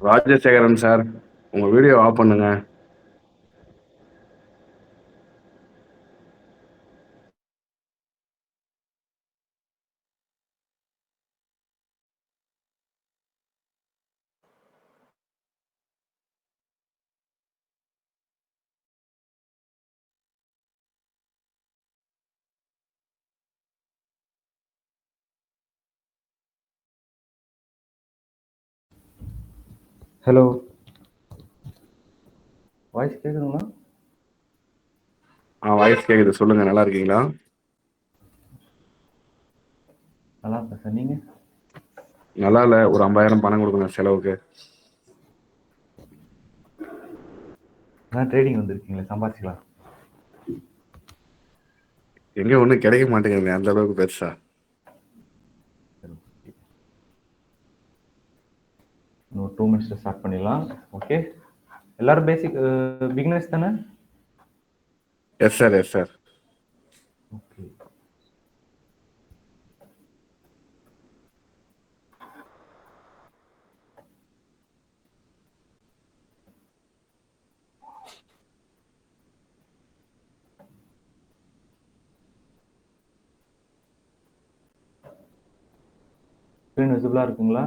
Rajasekaran sir, உங்க video of பண்ணுங்க. Hello, voice கேக்குதுங்களா? வாய்ஸ் கேக்குது, சொல்லுங்க. நல்லா இருக்கீங்களா? நல்லா இருக்கேன் சார். நீங்க? நல்லா இல்ல. ஒரு 50,000 பணம் கொடுங்க செலவுக்கு. ட்ரேடிங் வந்திருக்கீங்களா? சம்பாதிக்கலாம். எங்க ஒண்ணும் கிடைக்க மாட்டேங்குது அந்த அளவுக்கு பெருசா. இன்னும் 2 மினிட்ஸ்ல ஸ்டார்ட் பண்ணிடலாம். ஓகே, எல்லாரும் பேசிக் பிகினர்ஸ் தானே? Yes sir, yes sir. Okay, screen விசிபிளா இருக்குங்களா?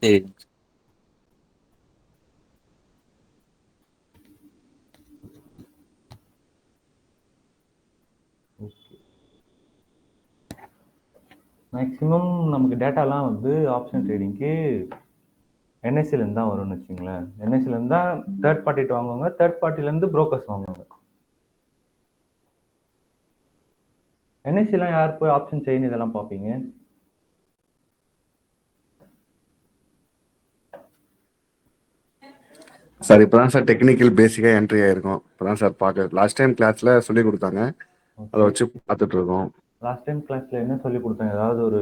சரி. ஓகே, மேக்ஸிமம் நமக்கு டேட்டாலாம் வந்து ஆப்ஷன் ட்ரேடிங்க்கு என்எஸ்சிலேருந்து தான் வரும்னு வச்சுங்களேன். என்எஸ்சிலேருந்து தான் தேர்ட் பார்ட்டிட்டு வாங்குவாங்க, தேர்ட் பார்ட்டிலேருந்து புரோக்கர்ஸ் வாங்குவாங்க. என்எஸ்சிலாம் யார் போய் ஆப்ஷன் செயின் இதெல்லாம் பார்ப்பீங்க? சார் இப்பதான் சார் டெக்னிக்கல் பேசிக்கா என்ட்ரி ஆயிருக்கும். இப்பதான் சார் பார்க்க லாஸ்ட் டைம் கிளாஸ்ல சொல்லி கொடுத்தாங்க, அதை வச்சு பார்த்துட்டு இருக்கோம். லாஸ்ட் டைம் கிளாஸ்ல என்ன சொல்லி கொடுத்தாங்க? ஏதாவது ஒரு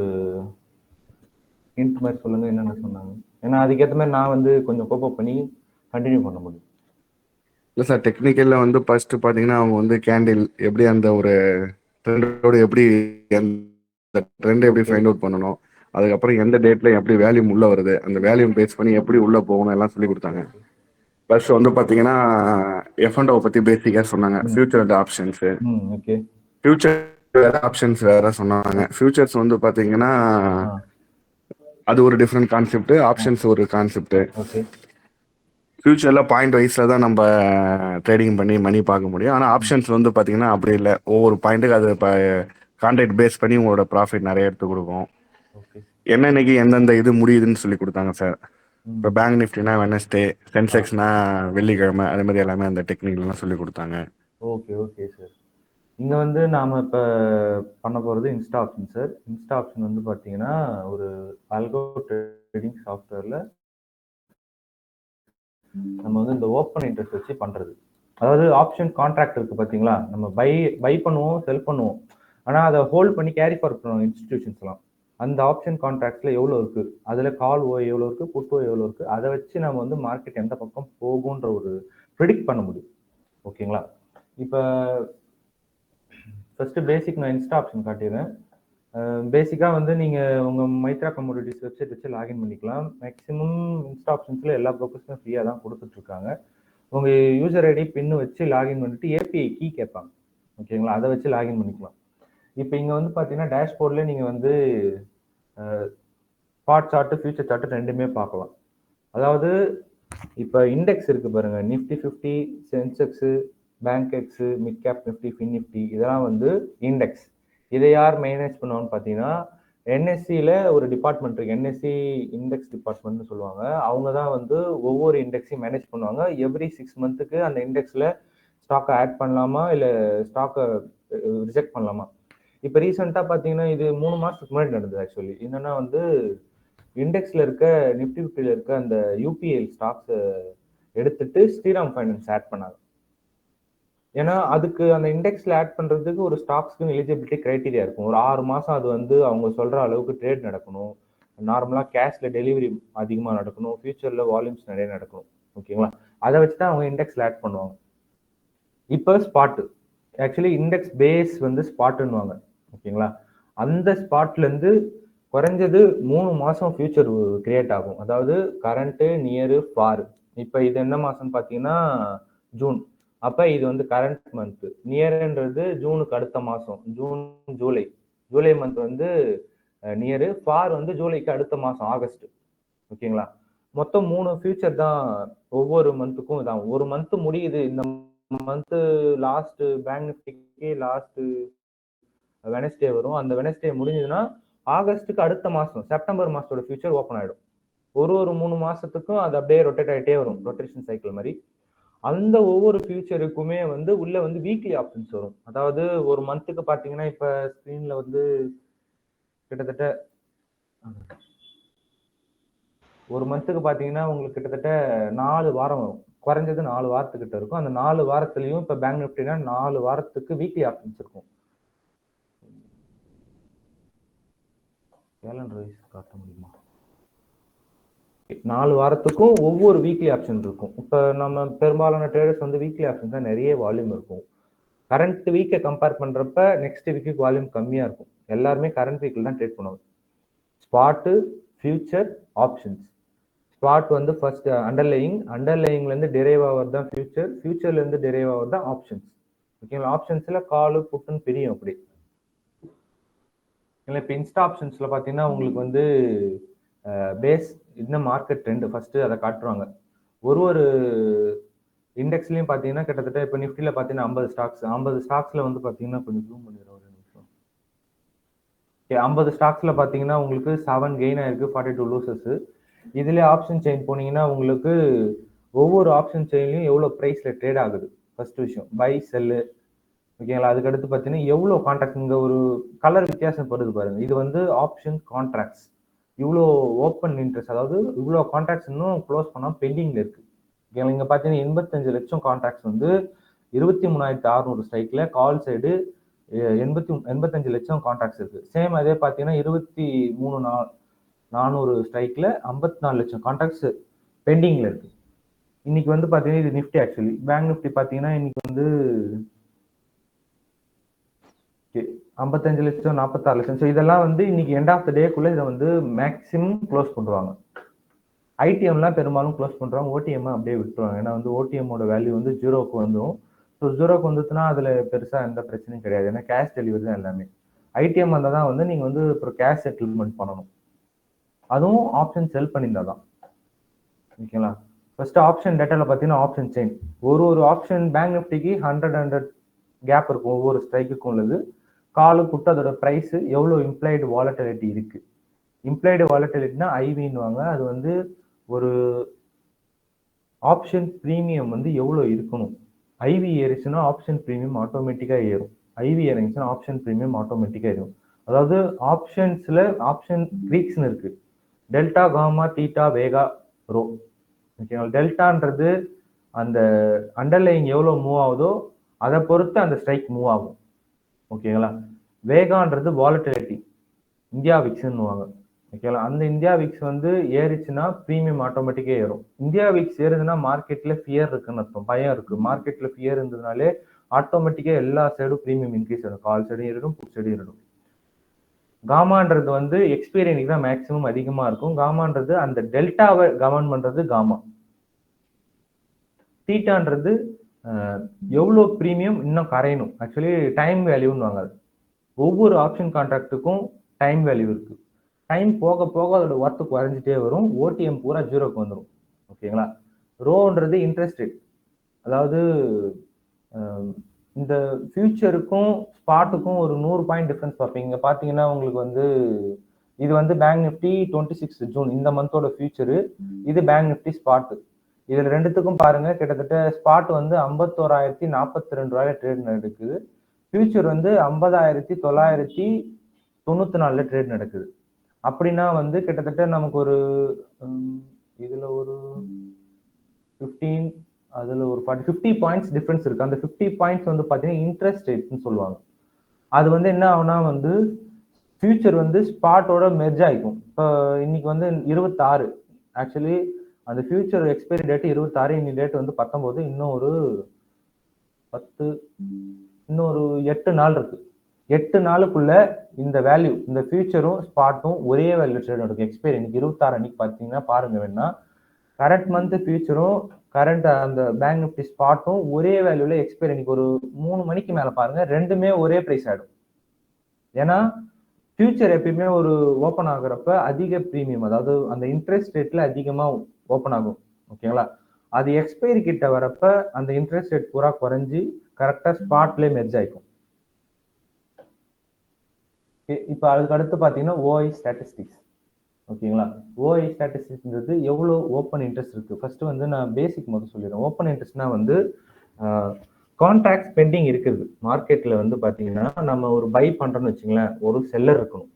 ஹிண்ட் மாதிரி சொல்லுங்க, என்னென்ன சொன்னாங்க? ஏன்னா அதுக்கேற்ற மாதிரி நான் வந்து கொஞ்சம் கோப்பப் பண்ணி கண்டினியூ பண்ண முடியும். இல்லை சார், டெக்னிக்கல்ல வந்து ஃபர்ஸ்ட் பார்த்தீங்கன்னா அவங்க வந்து கேண்டில் எப்படி அந்த ஒரு ட்ரெண்டோட எப்படி அந்த ட்ரெண்ட் எப்படி ஃபைண்ட் அவுட் பண்ணணும், அதுக்கப்புறம் எந்த டேட்ல எப்படி வேல்யூம் உள்ள வருது, அந்த வேல்யூம் பேஸ் பண்ணி எப்படி உள்ள போகணும் எல்லாம் சொல்லி கொடுத்தாங்க. ப்ளஸ் வந்து பார்த்தீங்கன்னா F&O பத்தி பேசிக்கா சொன்னாங்க. Future and options, okay, future வேற ஆப்ஷன்ஸ் வேற சொன்னாங்க. ஃபியூச்சர்ஸ் வந்து பார்த்தீங்கன்னா அது ஒரு டிஃப்ரெண்ட் கான்செப்ட், ஆப்ஷன்ஸ் ஒரு கான்செப்ட். ஓகே, ஃபியூச்சர்ல பாயிண்ட் வைஸ்ல தான் நம்ம ட்ரேடிங் பண்ணி மணி பார்க்க முடியும். ஆனால் ஆப்ஷன்ஸ் வந்து பார்த்தீங்கன்னா அப்படி இல்லை, ஒவ்வொரு பாயிண்ட்டுக்கு அது இப்போ கான்ட்ராக்ட் பேஸ் பண்ணி உங்களோட ப்ராஃபிட் நிறைய எடுத்து கொடுக்கும். ஓகே, என்னன்னைக்கு எந்தெந்த இது முடியுதுன்னு சொல்லி கொடுத்தாங்க சார். இப்போ பேங்க் நிஃப்டினா வெனஸ்டே, சென்செக்ஸ்னா வெள்ளிக்கிழமை, அதே மாதிரி எல்லாமே அந்த டெக்னிக்லாம் சொல்லி கொடுத்தாங்க. Okay, okay sir. இங்கே வந்து நாம் இப்போ பண்ண போகிறது Insta option sir. Insta option வந்து பார்த்தீங்கன்னா ஒரு அல்கோ ட்ரேடிங் சாஃப்ட்வேரில் நம்ம வந்து இந்த ஓப்பன் இன்ட்ரெஸ்ட் வச்சு பண்ணுறது. அதாவது ஆப்ஷன் கான்ட்ராக்ட் இருக்குது பார்த்தீங்களா, நம்ம பை பண்ணுவோம், செல் பண்ணுவோம், ஆனால் அதை ஹோல்ட் பண்ணி கேரி ஃபார்வர்ட் பண்ணுவோம் இன்ஸ்டிடியூஷன்ஸ்லாம். அந்த ஆப்ஷன் கான்ட்ராக்ட்ல எவ்வளோ இருக்கு, அதுல கால் ஓ எவ்வளோ இருக்கு, புட் ஓ எவ்வளோ இருக்கு, அதை வச்சு நம்ம வந்து மார்க்கெட் எந்த பக்கம் போகுன்ற ஒரு ப்ரிடிக்ட் பண்ண முடியும். ஓகேங்களா? இப்போ ஃபர்ஸ்ட் பேசிக் நான் இன்ஸ்டா ஆப்ஷன் காட்டிடுறேன். பேசிக்காக வந்து நீங்கள் உங்கள் மைத்ரா கமோடிட்டிஸ் வெப்சைட் வச்சு லாகின் பண்ணிக்கலாம். மேக்ஸிமம் இன்ஸ்டா ஆப்ஷன்ஸில் எல்லா ப்ரோக்கர்ஸுமே ஃப்ரீயாக தான் கொடுத்துட்ருக்காங்க. உங்கள் யூசர் ஐடி பின்னு வச்சு லாகின் பண்ணிட்டு ஏபிஐ கீ கேட்பாங்க. ஓகேங்களா? அதை வச்சு லாகின் பண்ணிக்கலாம். இப்போ இங்கே வந்து பார்த்தீங்கன்னா டேஷ்போர்டில் நீங்கள் வந்து ஸ்பாட் சார்ட்டு, ஃபியூச்சர் சார்ட்டு ரெண்டுமே பார்க்கலாம். அதாவது இப்போ இண்டெக்ஸ் இருக்குது பாருங்கள், Nifty 50, Sensex, bank x, mid cap Nifty, fin Nifty, இதெல்லாம் வந்து இண்டெக்ஸ். இதை யார் மேனேஜ் பண்ணுவான்னு பார்த்தீங்கன்னா என்எஸ்சியில் ஒரு டிபார்ட்மெண்ட் இருக்குது, என்எஸ்சி இண்டெக்ஸ் டிபார்ட்மெண்ட்னு சொல்லுவாங்க. அவங்க தான் வந்து ஒவ்வொரு இண்டெக்ஸையும் மேனேஜ் பண்ணுவாங்க. எவ்ரி 6 மந்த்துக்கு அந்த இண்டெக்ஸில் ஸ்டாக்கை ஆட் பண்ணலாமா இல்லை ஸ்டாக்கை ரிஜெக்ட் பண்ணலாமா. இப்போ ரீசெண்டாக பார்த்தீங்கன்னா இது 3 மாதத்துக்கு முன்னாடி நடந்தது. ஆக்சுவலி என்னன்னா வந்து இண்டெக்ஸில் இருக்க நிஃப்டி 50ல இருக்க அந்த யூபிஎல் ஸ்டாக்ஸ் எடுத்துட்டு ஸ்ரீராம் ஃபைனான்ஸ் ஆட் பண்ணாங்க. ஏன்னா அதுக்கு அந்த இண்டெக்ஸ்ல ஆட் பண்றதுக்கு ஒரு ஸ்டாக்ஸ்க்கு எலிஜிபிலிட்டி கிரைட்டீரியா இருக்கும். ஒரு 6 மாசம் அது வந்து அவங்க சொல்ற அளவுக்கு ட்ரேட் நடக்கணும். நார்மலா கேஷ்ல டெலிவரி அதிகமா நடக்கணும். ஃபியூச்சர்ல வால்யூம்ஸ் நிறைய நடக்கணும். ஓகேங்களா? அதை வச்சு தான் அவங்க இண்டெக்ஸ்ல ஆட் பண்ணுவாங்க. இப்போ ஸ்பாட் ஆக்சுவலி இண்டெக்ஸ் பேஸ் வந்து ஸ்பாட்டுன்னுவாங்க. ஓகேங்களா? அந்த ஸ்பாட்ல இருந்து குறைஞ்சது 3 மாசம் ஃபியூச்சர் கிரியேட் ஆகும். அதாவது கரண்ட், நியர், ஃபார். இப்போ இது என்ன மாசம்னு பார்த்தீங்கன்னா ஜூன். அப்போ இது வந்து கரண்ட் மந்த். நியர்ன்றது ஜூனுக்கு அடுத்த மாதம், ஜூன், ஜூலை. ஜூலை மந்த் வந்து நியரு. ஃபார் வந்து ஜூலைக்கு அடுத்த மாதம், ஆகஸ்ட். ஓகேங்களா? மொத்தம் 3 ஃபியூச்சர் தான் ஒவ்வொரு மந்த்துக்கும். இதான் ஒரு மந்த் முடியுது. இந்த மந்த்து லாஸ்ட் பேங்க் நிஃப்டிக்கு லாஸ்ட் வெனஸ்டே வரும். அந்த வெனஸ்டே முடிஞ்சதுன்னா ஆகஸ்ட்டுக்கு அடுத்த மாதம் செப்டம்பர் மாதத்தோட ஃபியூச்சர் ஓப்பன் ஆகிடும். ஒரு 3 மாதத்துக்கும் அது அப்படியே ரொட்டேட் ஆகிட்டே வரும், ரொட்டேஷன் சைக்கிள் மாதிரி. அந்த ஒவ்வொரு ஃபியூச்சருக்குமே வந்து உள்ள வந்து வீக்லி ஆப்ஷன்ஸ் வரும். அதாவது ஒரு மந்த்துக்கு பார்த்தீங்கன்னா இப்போ ஸ்க்ரீன்ல வந்து கிட்டத்தட்ட ஒரு மந்த்துக்கு பார்த்தீங்கன்னா உங்களுக்கு கிட்டத்தட்ட 4 வாரம் வரும். குறைஞ்சது 4 வாரத்துக்கிட்ட இருக்கும். அந்த 4 வாரத்துலையும் இப்போ பேங்க் நிஃப்டினா 4 வாரத்துக்கு வீக்லி ஆப்ஷன்ஸ் இருக்கும். கேலண்டர் வைஸ் காட்ட முடியுமா? 4 வாரத்துக்கும் ஒவ்வொரு வீக்லி ஆப்ஷன் இருக்கும். இப்போ நம்ம பெரும்பாலான ட்ரேடர்ஸ் வந்து வீக்லி ஆப்ஷன் தான் நிறைய வால்யூம் இருக்கும். கரண்ட் வீக்கை கம்பேர் பண்ணுறப்ப நெக்ஸ்ட் வீக்கு வால்யூம் கம்மியாக இருக்கும். எல்லாருமே கரண்ட் வீக்கில் தான் ட்ரேட் பண்ணுவாங்க. Spot, future, options. ஸ்பாட் வந்து ஃபர்ஸ்ட் அண்டர்லையிங்லேருந்து டிரைவ் ஆகிறது தான் ஃபியூச்சர், ஃபியூச்சர்லேருந்து டிரைவ் ஆகிறது தான் ஆப்ஷன்ஸ். ஓகேங்களா? ஆப்ஷன்ஸில் காலு புட்டுன்னு பிரியும் அப்படி. இல்லை இப்போ இன்ஸ்டா ஆப்ஷன்ஸில் பார்த்தீங்கன்னா உங்களுக்கு வந்து பேஸ் என்ன மார்க்கெட் ட்ரெண்ட் ஃபர்ஸ்ட் அதை காட்டுறாங்க. ஒரு இண்டெக்ஸ்லையும் பார்த்தீங்கன்னா கிட்டத்தட்ட இப்போ நிஃப்டியில் பார்த்தீங்கன்னா 50 ஸ்டாக்ஸில் வந்து பார்த்தீங்கன்னா கொஞ்சம் ஜூம் பண்ணிடுறோம் ஒரு நிமிஷம். 50 ஸ்டாக்ஸில் பார்த்தீங்கன்னா உங்களுக்கு 7 கெயின் ஆயிருக்கு, 42 லூசஸ். இதுல ஆப்ஷன் செயின் போனீங்கன்னா உங்களுக்கு ஒவ்வொரு ஆப்ஷன் செயின்லையும் எவ்வளோ ப்ரைஸில் ட்ரேட் ஆகுது ஃபர்ஸ்ட் விஷயம், பை செல்லு. ஓகேங்களா? அதுக்கடுத்து பார்த்தீங்கன்னா எவ்வளோ கான்ட்ராக்ட், இங்கே ஒரு கலர் வித்தியாசம் படுது பாருங்க. இது வந்து ஆப்ஷன் கான்ட்ராக்ட்ஸ். இவ்வளோ ஓப்பன் இன்ட்ரெஸ்ட், அதாவது இவ்வளோ கான்ட்ராக்ட்ஸ் இன்னும் க்ளோஸ் பண்ணால் பெண்டிங்கில் இருக்கு. ஓகேங்களா? இங்கே பார்த்தீங்கன்னா 85 லட்சம் கான்ட்ராக்ட்ஸ் வந்து 23,600 ஸ்ட்ரைக்கில், கால் சைடு 85 லட்சம் கான்ட்ராக்ட்ஸ் இருக்கு. சேம் அதே பார்த்தீங்கன்னா 23,400 ஸ்ட்ரைக்கில் 54 லட்சம் கான்ட்ராக்ட்ஸ் பெண்டிங்கில் இருக்கு. இன்னைக்கு வந்து பார்த்தீங்கன்னா இது நிஃப்டி. ஆக்சுவலி பேங்க் நிஃப்டி பார்த்தீங்கன்னா இன்னைக்கு வந்து 55 லட்சம், 46 லட்சம். ஸோ இதெல்லாம் வந்து இன்னைக்கு எண்ட் ஆஃப் த டேக்குள்ள இதை வந்து மேக்ஸிமம் க்ளோஸ் பண்ணுவாங்க. ஐடிஎம்லாம் பெரும்பாலும் க்ளோஸ் பண்ணுறாங்க, ஓடிஎம் அப்படியே விட்டுருவாங்க. ஏன்னா வந்து ஓடிஎம்மோட வேல்யூ வந்து 0க்கு வந்துடும். ஸோ 0க்கு வந்துச்சுன்னா அதில் பெருசாக எந்த பிரச்சனையும் கிடையாது. ஏன்னா கேஷ் டெலிவரி தான் எல்லாமே. ஐடிஎம் வந்தால் தான் வந்து நீங்கள் வந்து அப்புறம் கேஷ் செட்டில்மெண்ட் பண்ணணும். அதுவும் ஆப்ஷன் செல் பண்ணியிருந்தா தான். ஓகேங்களா? ஃபர்ஸ்ட் ஆப்ஷன் டேட்டாவில் பார்த்தீங்கன்னா ஆப்ஷன் செயின் ஒரு ஆப்ஷன் பேங்க் நிஃப்டிக்கு 100 கேப் இருக்கும் ஒவ்வொரு ஸ்ட்ரைக்குக்கும் உள்ளது. காலு புட்டு அதோட ப்ரைஸ் எவ்வளோ இம்ப்ளைடு வாலட்டிலிட்டி இருக்கு. இம்ப்ளைடு வாலட்டிலிட்டினா ஐவின்னுவாங்க. அது வந்து ஒரு ஆப்ஷன் ப்ரீமியம் வந்து எவ்வளோ இருக்கணும். ஐவி ஏறிச்சுன்னா ஆப்ஷன் ப்ரீமியம் ஆட்டோமேட்டிக்காக ஏறும், ஐவி இறங்கிச்சுன்னா ஆப்ஷன் ப்ரீமியம் ஆட்டோமேட்டிக்காக ஏறும். அதாவது ஆப்ஷன்ஸில் ஆப்ஷன் க்ரீக்ஸ்னு இருக்கு, டெல்டா, காமா, தீட்டா, வேகா, ரோ. ஓகேங்களா? டெல்டான்றது அந்த அண்டர்லைங் எவ்வளோ மூவ் ஆகுதோ அதை பொறுத்து அந்த ஸ்ட்ரைக் மூவ் ஆகும். ஓகேங்களா? வேகான்றது வாலட்டிலிட்டி. இந்தியா விக்ஸ்ன்னுவாங்க. ஓகேங்களா? அந்த இந்தியா விக்ஸ் வந்து ஏறிச்சுன்னா ப்ரீமியம் ஆட்டோமேட்டிக்கா ஏறும். இந்தியா விக்ஸ் ஏறுதுன்னா மார்க்கெட்ல ஃபியர் இருக்குன்னு அர்த்தம். பயம் இருக்கு. மார்க்கெட்ல ஃபியர் இருந்ததுனாலே ஆட்டோமேட்டிக்கா எல்லா சைடும் ப்ரீமியம் இன்க்ரீஸ் ஆகும். கால் சைடும் ஏறிடும், புட் சைடும் ஏறிடும். காமான்றது வந்து எக்ஸ்பைரி அன்னைக்கு தான் மேக்ஸிமம் அதிகமா இருக்கும். காமான்றது அந்த டெல்டாவை கவர்ன் பண்றது காமா. தீட்டான்றது எவ்வளோ ப்ரீமியம் இன்னும் கரையணும். ஆக்சுவலி டைம் வேல்யூன்னு வாங்க. ஒவ்வொரு ஆப்ஷன் கான்ட்ராக்டுக்கும் டைம் வேல்யூ இருக்கு. டைம் போக போக அதோட ஒர்த்து குறைஞ்சிட்டே வரும். ஓடிஎம் பூரா ஜீரோக்கு வந்துடும். ஓகேங்களா? ரோன்றது இன்ட்ரெஸ்ட் ரேட். அதாவது இந்த ஃபியூச்சருக்கும் ஸ்பாட்டுக்கும் ஒரு 100 பாயிண்ட் டிஃபரன்ஸ் பார்ப்பீங்க. பார்த்தீங்கன்னா உங்களுக்கு வந்து இது வந்து பேங்க் நிஃப்டி 26 ஜூன் இந்த மந்தோட ஃபியூச்சரு. இது பேங்க் நிஃப்டி ஸ்பாட்டு. இதுல ரெண்டுத்துக்கும் பாருங்க கிட்டத்தட்ட ஸ்பாட் வந்து 51,042 ட்ரேட் நடக்குது. ஃபியூச்சர் வந்து 50,994 ட்ரேட் நடக்குது. அப்படின்னா வந்து கிட்டத்தட்ட நமக்கு ஒரு இதுல ஒரு 15 அதுல ஒரு 50 பாயிண்ட்ஸ் டிஃபரன்ஸ் இருக்கு. அந்த 50 பாயிண்ட்ஸ் வந்து பாத்தீங்கன்னா இன்ட்ரெஸ்ட் ரேட்னு சொல்லுவாங்க. அது வந்து என்ன ஆகுனா வந்து ஃபியூச்சர் வந்து ஸ்பாட்டோட மெர்ஜ் ஆயிக்கும். இப்போ இன்னைக்கு வந்து 26 ஆக்சுவலி அந்த ஃபியூச்சர் எக்ஸ்பைரி டேட் 26, இன்னைக்கு டேட் வந்து 19, இன்னும் ஒரு 10 இன்னும் ஒரு 8 நாள் இருக்கு. 8 நாளுக்குள்ள இந்த வேல்யூ இந்த ஃபியூச்சரும் ஸ்பாட்டும் ஒரே வேல்யூ ட்ரேட் நடக்கும். எக்ஸ்பைரி இன்னைக்கு 26 அன்னைக்கு பாத்தீங்கன்னா பாருங்க வேணா கரண்ட் மந்த் ஃபியூச்சரும் கரண்ட் அந்த பேங்க் நிஃப்டி ஸ்பாட்டும் ஒரே வேல்யூல எக்ஸ்பைரி இன்னைக்கு ஒரு 3 மணிக்கு மேல பாருங்க ரெண்டுமே ஒரே பிரைஸ் ஆயிடும். ஏன்னா ஃபியூச்சர் எப்பயுமே ஒரு ஓப்பன் ஆகுறப்ப அதிக ப்ரீமியம், அதாவது அந்த இன்ட்ரெஸ்ட் ரேட்ல அதிகமா ஓப்பன் ஆகும். ஓகேங்களா? அது எக்ஸ்பைரி கிட்ட வரப்ப அந்த இன்ட்ரெஸ்ட் ரேட் பூரா குறைஞ்சி கரெக்டா ஸ்பாட்லேயே மெர்ஜ் ஆயிக்கும். இப்போ அதுக்கு அடுத்து பாத்தீங்கன்னா ஓஐ ஸ்டாட்டிஸ்டிக்ஸ். ஓகேங்களா? ஓஐ ஸ்டாட்டிஸ்டிக்ஸ்ன்றது எவ்வளோ ஓப்பன் இன்ட்ரெஸ்ட் இருக்கு. ஃபர்ஸ்ட் வந்து நான் பேசிக் மட்டும் சொல்லிடுறேன். ஓப்பன் இன்ட்ரெஸ்ட்னா வந்து கான்ட்ராக்ட் பெண்டிங் இருக்குது. மார்க்கெட்ல வந்து பாத்தீங்கன்னா நம்ம ஒரு பை பண்றோம்னு வச்சுங்களேன், ஒரு செல்லர் இருக்கணும்.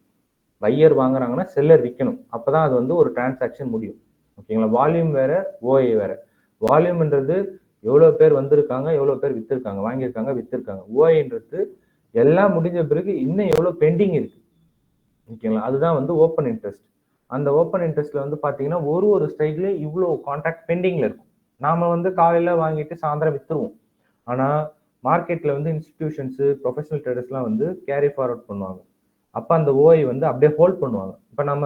பையர் வாங்குறாங்கன்னா செல்லர் விற்கணும். அப்பதான் அது வந்து ஒரு டிரான்சாக்ஷன் முடியும். ஓகேங்களா? வால்யூம் வேற, ஓஐ வேற. வால்யூம்ன்றது எவ்வளவு பேர் வந்திருக்காங்க, எவ்வளவு பேர் வித்திருக்காங்க, வாங்கியிருக்காங்க, வித்திருக்காங்க. ஓஐன்றது எல்லாம் முடிஞ்ச பிறகு இன்னும் எவ்வளவு பெண்டிங் இருக்கு. ஓகேங்களா? அதுதான் வந்து ஓப்பன் இன்ட்ரெஸ்ட். அந்த ஓப்பன் இன்ட்ரெஸ்ட்ல வந்து பாத்தீங்கன்னா ஒரு ஸ்ட்ரைக்லயும் இவ்வளவு கான்ட்ராக்ட் பெண்டிங்ல இருக்கும். நாம வந்து காலையில வாங்கிட்டு சாயந்தரம் வித்துருவோம். ஆனா மார்க்கெட்ல வந்து இன்ஸ்டிடியூஷன்ஸ், ப்ரொஃபஷனல் ட்ரேடர்ஸ்லாம் வந்து கேரி ஃபார்வர்ட் பண்ணுவாங்க. அப்ப அந்த ஓஐ வந்து அப்படியே ஹோல்ட் பண்ணுவாங்க. இப்ப நம்ம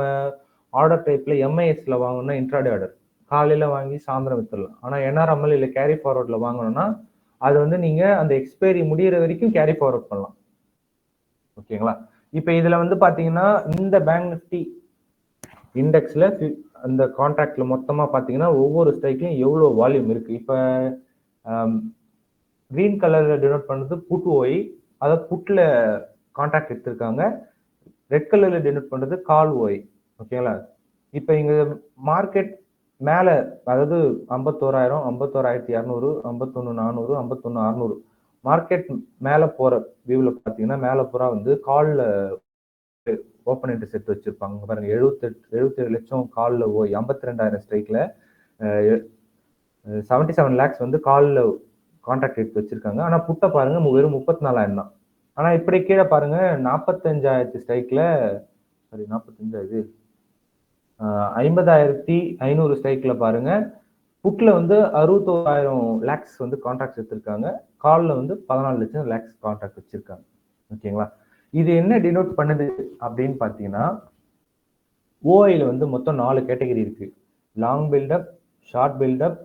ஆர்டர் டைப்ல எம்ஐஎஸ்ல வாங்கணும்னா இன்ட்ராடே ஆர்டர் காலையில வாங்கி சாயந்தரம் வித்துடலாம். ஆனா என்ஆர்எம்எல் இல்ல கேரி ஃபார்வர்ட்ல வாங்கணும்னா அது வந்து நீங்க அந்த எக்ஸ்பைரி முடியிற வரைக்கும் கேரி ஃபார்வர்ட் பண்ணலாம். ஓகேங்களா? இப்ப இதுல வந்து பாத்தீங்கன்னா இந்த பேங்க் நிஃப்டி இண்டெக்ஸ்ல அந்த கான்ட்ராக்ட்ல மொத்தமா பாத்தீங்கன்னா ஒவ்வொரு ஸ்ட்ரைக்லயும் எவ்வளவு வால்யூம் இருக்கு. இப்ப கிரீன் கலர்ல டினோட் பண்றது புட் ஓய், அதாவது புட்ல கான்ட்ராக்ட் எடுத்திருக்காங்க. ரெட் கலர்ல டினோட் பண்றது கால் ஓய். ஓகேங்களா? இப்ப இங்க மார்க்கெட் மேல அதாவது 51,000, 51,200, 51,400, 51,600 மார்க்கெட் மேல போற வியூல பாத்தீங்கன்னா மேல பூரா வந்து கால்ல ஓப்பன் இன்ட்ரெஸ்ட் எடுத்து வச்சிருப்பாங்க. பாருங்க 77 லட்சம் கால்ல ஓய், 52,000 ஸ்ட்ரைக்ல 77 lakhs வந்து கால்ல கான்ட்ராக்ட் எடுத்து வச்சிருக்காங்க. ஆனா புட்ட பாருங்க வெறும் 34,000 தான். ஆனா இப்படி கீழே பாருங்க 45,000 ஸ்ட்ரைக்ல சாரி 45 50,500 ஸ்ட்ரைக்ல பாருங்க புட்ல வந்து 61,000 லேக்ஸ் வந்து கான்ட்ராக்ட் எடுத்திருக்காங்க. கால்ல வந்து 14 லட்சம் லேக்ஸ் கான்ட்ராக்ட் வச்சிருக்காங்க. ஓகேங்களா? இது என்ன டினோட் பண்ணுது அப்படின்னு பாத்தீங்கன்னா ஓஐல வந்து மொத்தம் 4 கேட்டகரி இருக்கு. Long buildup, short buildup,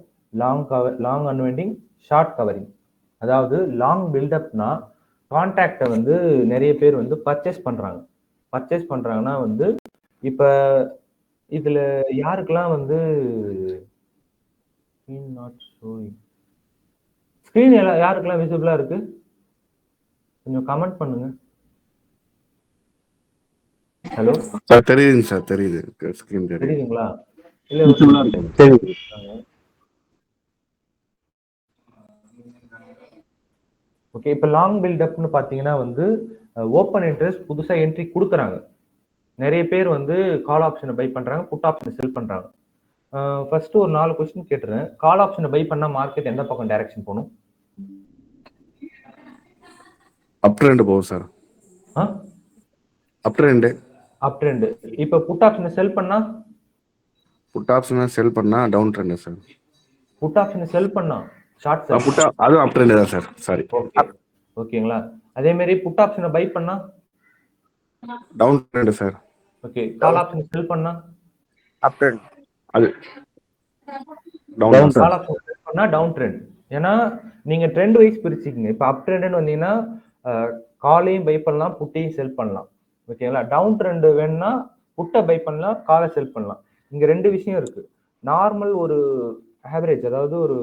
long unwinding, short covering. அதாவது லாங் பில்டப்னா கான்ட்ராக்டை வந்து நிறைய பேர் வந்து பர்ச்சேஸ் பண்றாங்க. பர்ச்சேஸ் பண்றாங்கன்னா வந்து இப்ப இதுல யாருக்கெல்லாம் வந்து ஸ்கிரீன் யாருக்கெல்லாம் விசிபிளா இருக்கு கொஞ்சம் கமெண்ட் பண்ணுங்க. ஹலோ சார் தெரியுதுங்க சார், தெரியுது. ஸ்கிரீன் தெரியுது. தெரியுதுங்களா? இல்ல தெரியுது. ஓகே, இப்போ லாங் பில்டப்னு பார்த்தீங்கன்னா வந்து ஓப்பன் இன்ட்ரெஸ்ட் புதுசா என்ட்ரி கொடுக்குறாங்க. நிறைய பேர் வந்து கால் ஆப்ஷனை பை பண்றாங்க, புட் ஆப்ஷனை செல் பண்றாங்க. ஃபர்ஸ்ட் ஒரு 4 கொஸ்டின் கேட்டுறேன். கால் ஆப்ஷனை பை பண்ணா மார்க்கெட் எந்த பக்கம் டைரக்ஷன் போகணும்? அப் ட்ரெண்ட் போகும் சார். அப் ட்ரெண்ட். அப் ட்ரெண்ட். இப்ப புட் ஆப்ஷனை செல் பண்ணா புட் ஆப்ஷனை செல் பண்ணா டவுன் ட்ரெண்ட் சார். புட் ஆப்ஷனை செல் பண்ணா ஷார்ட் செல். புட் அதுவும் அப் ட்ரெண்ட் தான் சார். சாரி. ஓகே ஓகேங்களா. அதே மாதிரி புட் ஆப்ஷனை பை பண்ணா down trend sir. Okay. Call option sell பண்ணா அப் ட்ரெண்ட். அது Down down trend. Call option sell பண்ணா டவுன் ட்ரெண்ட். ஏன்னா நீங்க ட்ரெண்ட் வைஸ் பிரிச்சுக்கீங்க. இப்போ அப் ட்ரெண்ட்னு வந்தீங்கன்னா காலையும் பை பண்ணலாம், புட்டையும் செல் பண்ணலாம். ஓகேங்களா. டவுன் ட்ரெண்ட் வேணும்னா புட்டை பை பண்ணலாம், காலை செல் பண்ணலாம். இங்க ரெண்டு விஷயம் இருக்கு. நார்மல் ஒரு ஆவரேஜ், அதாவது ஒரு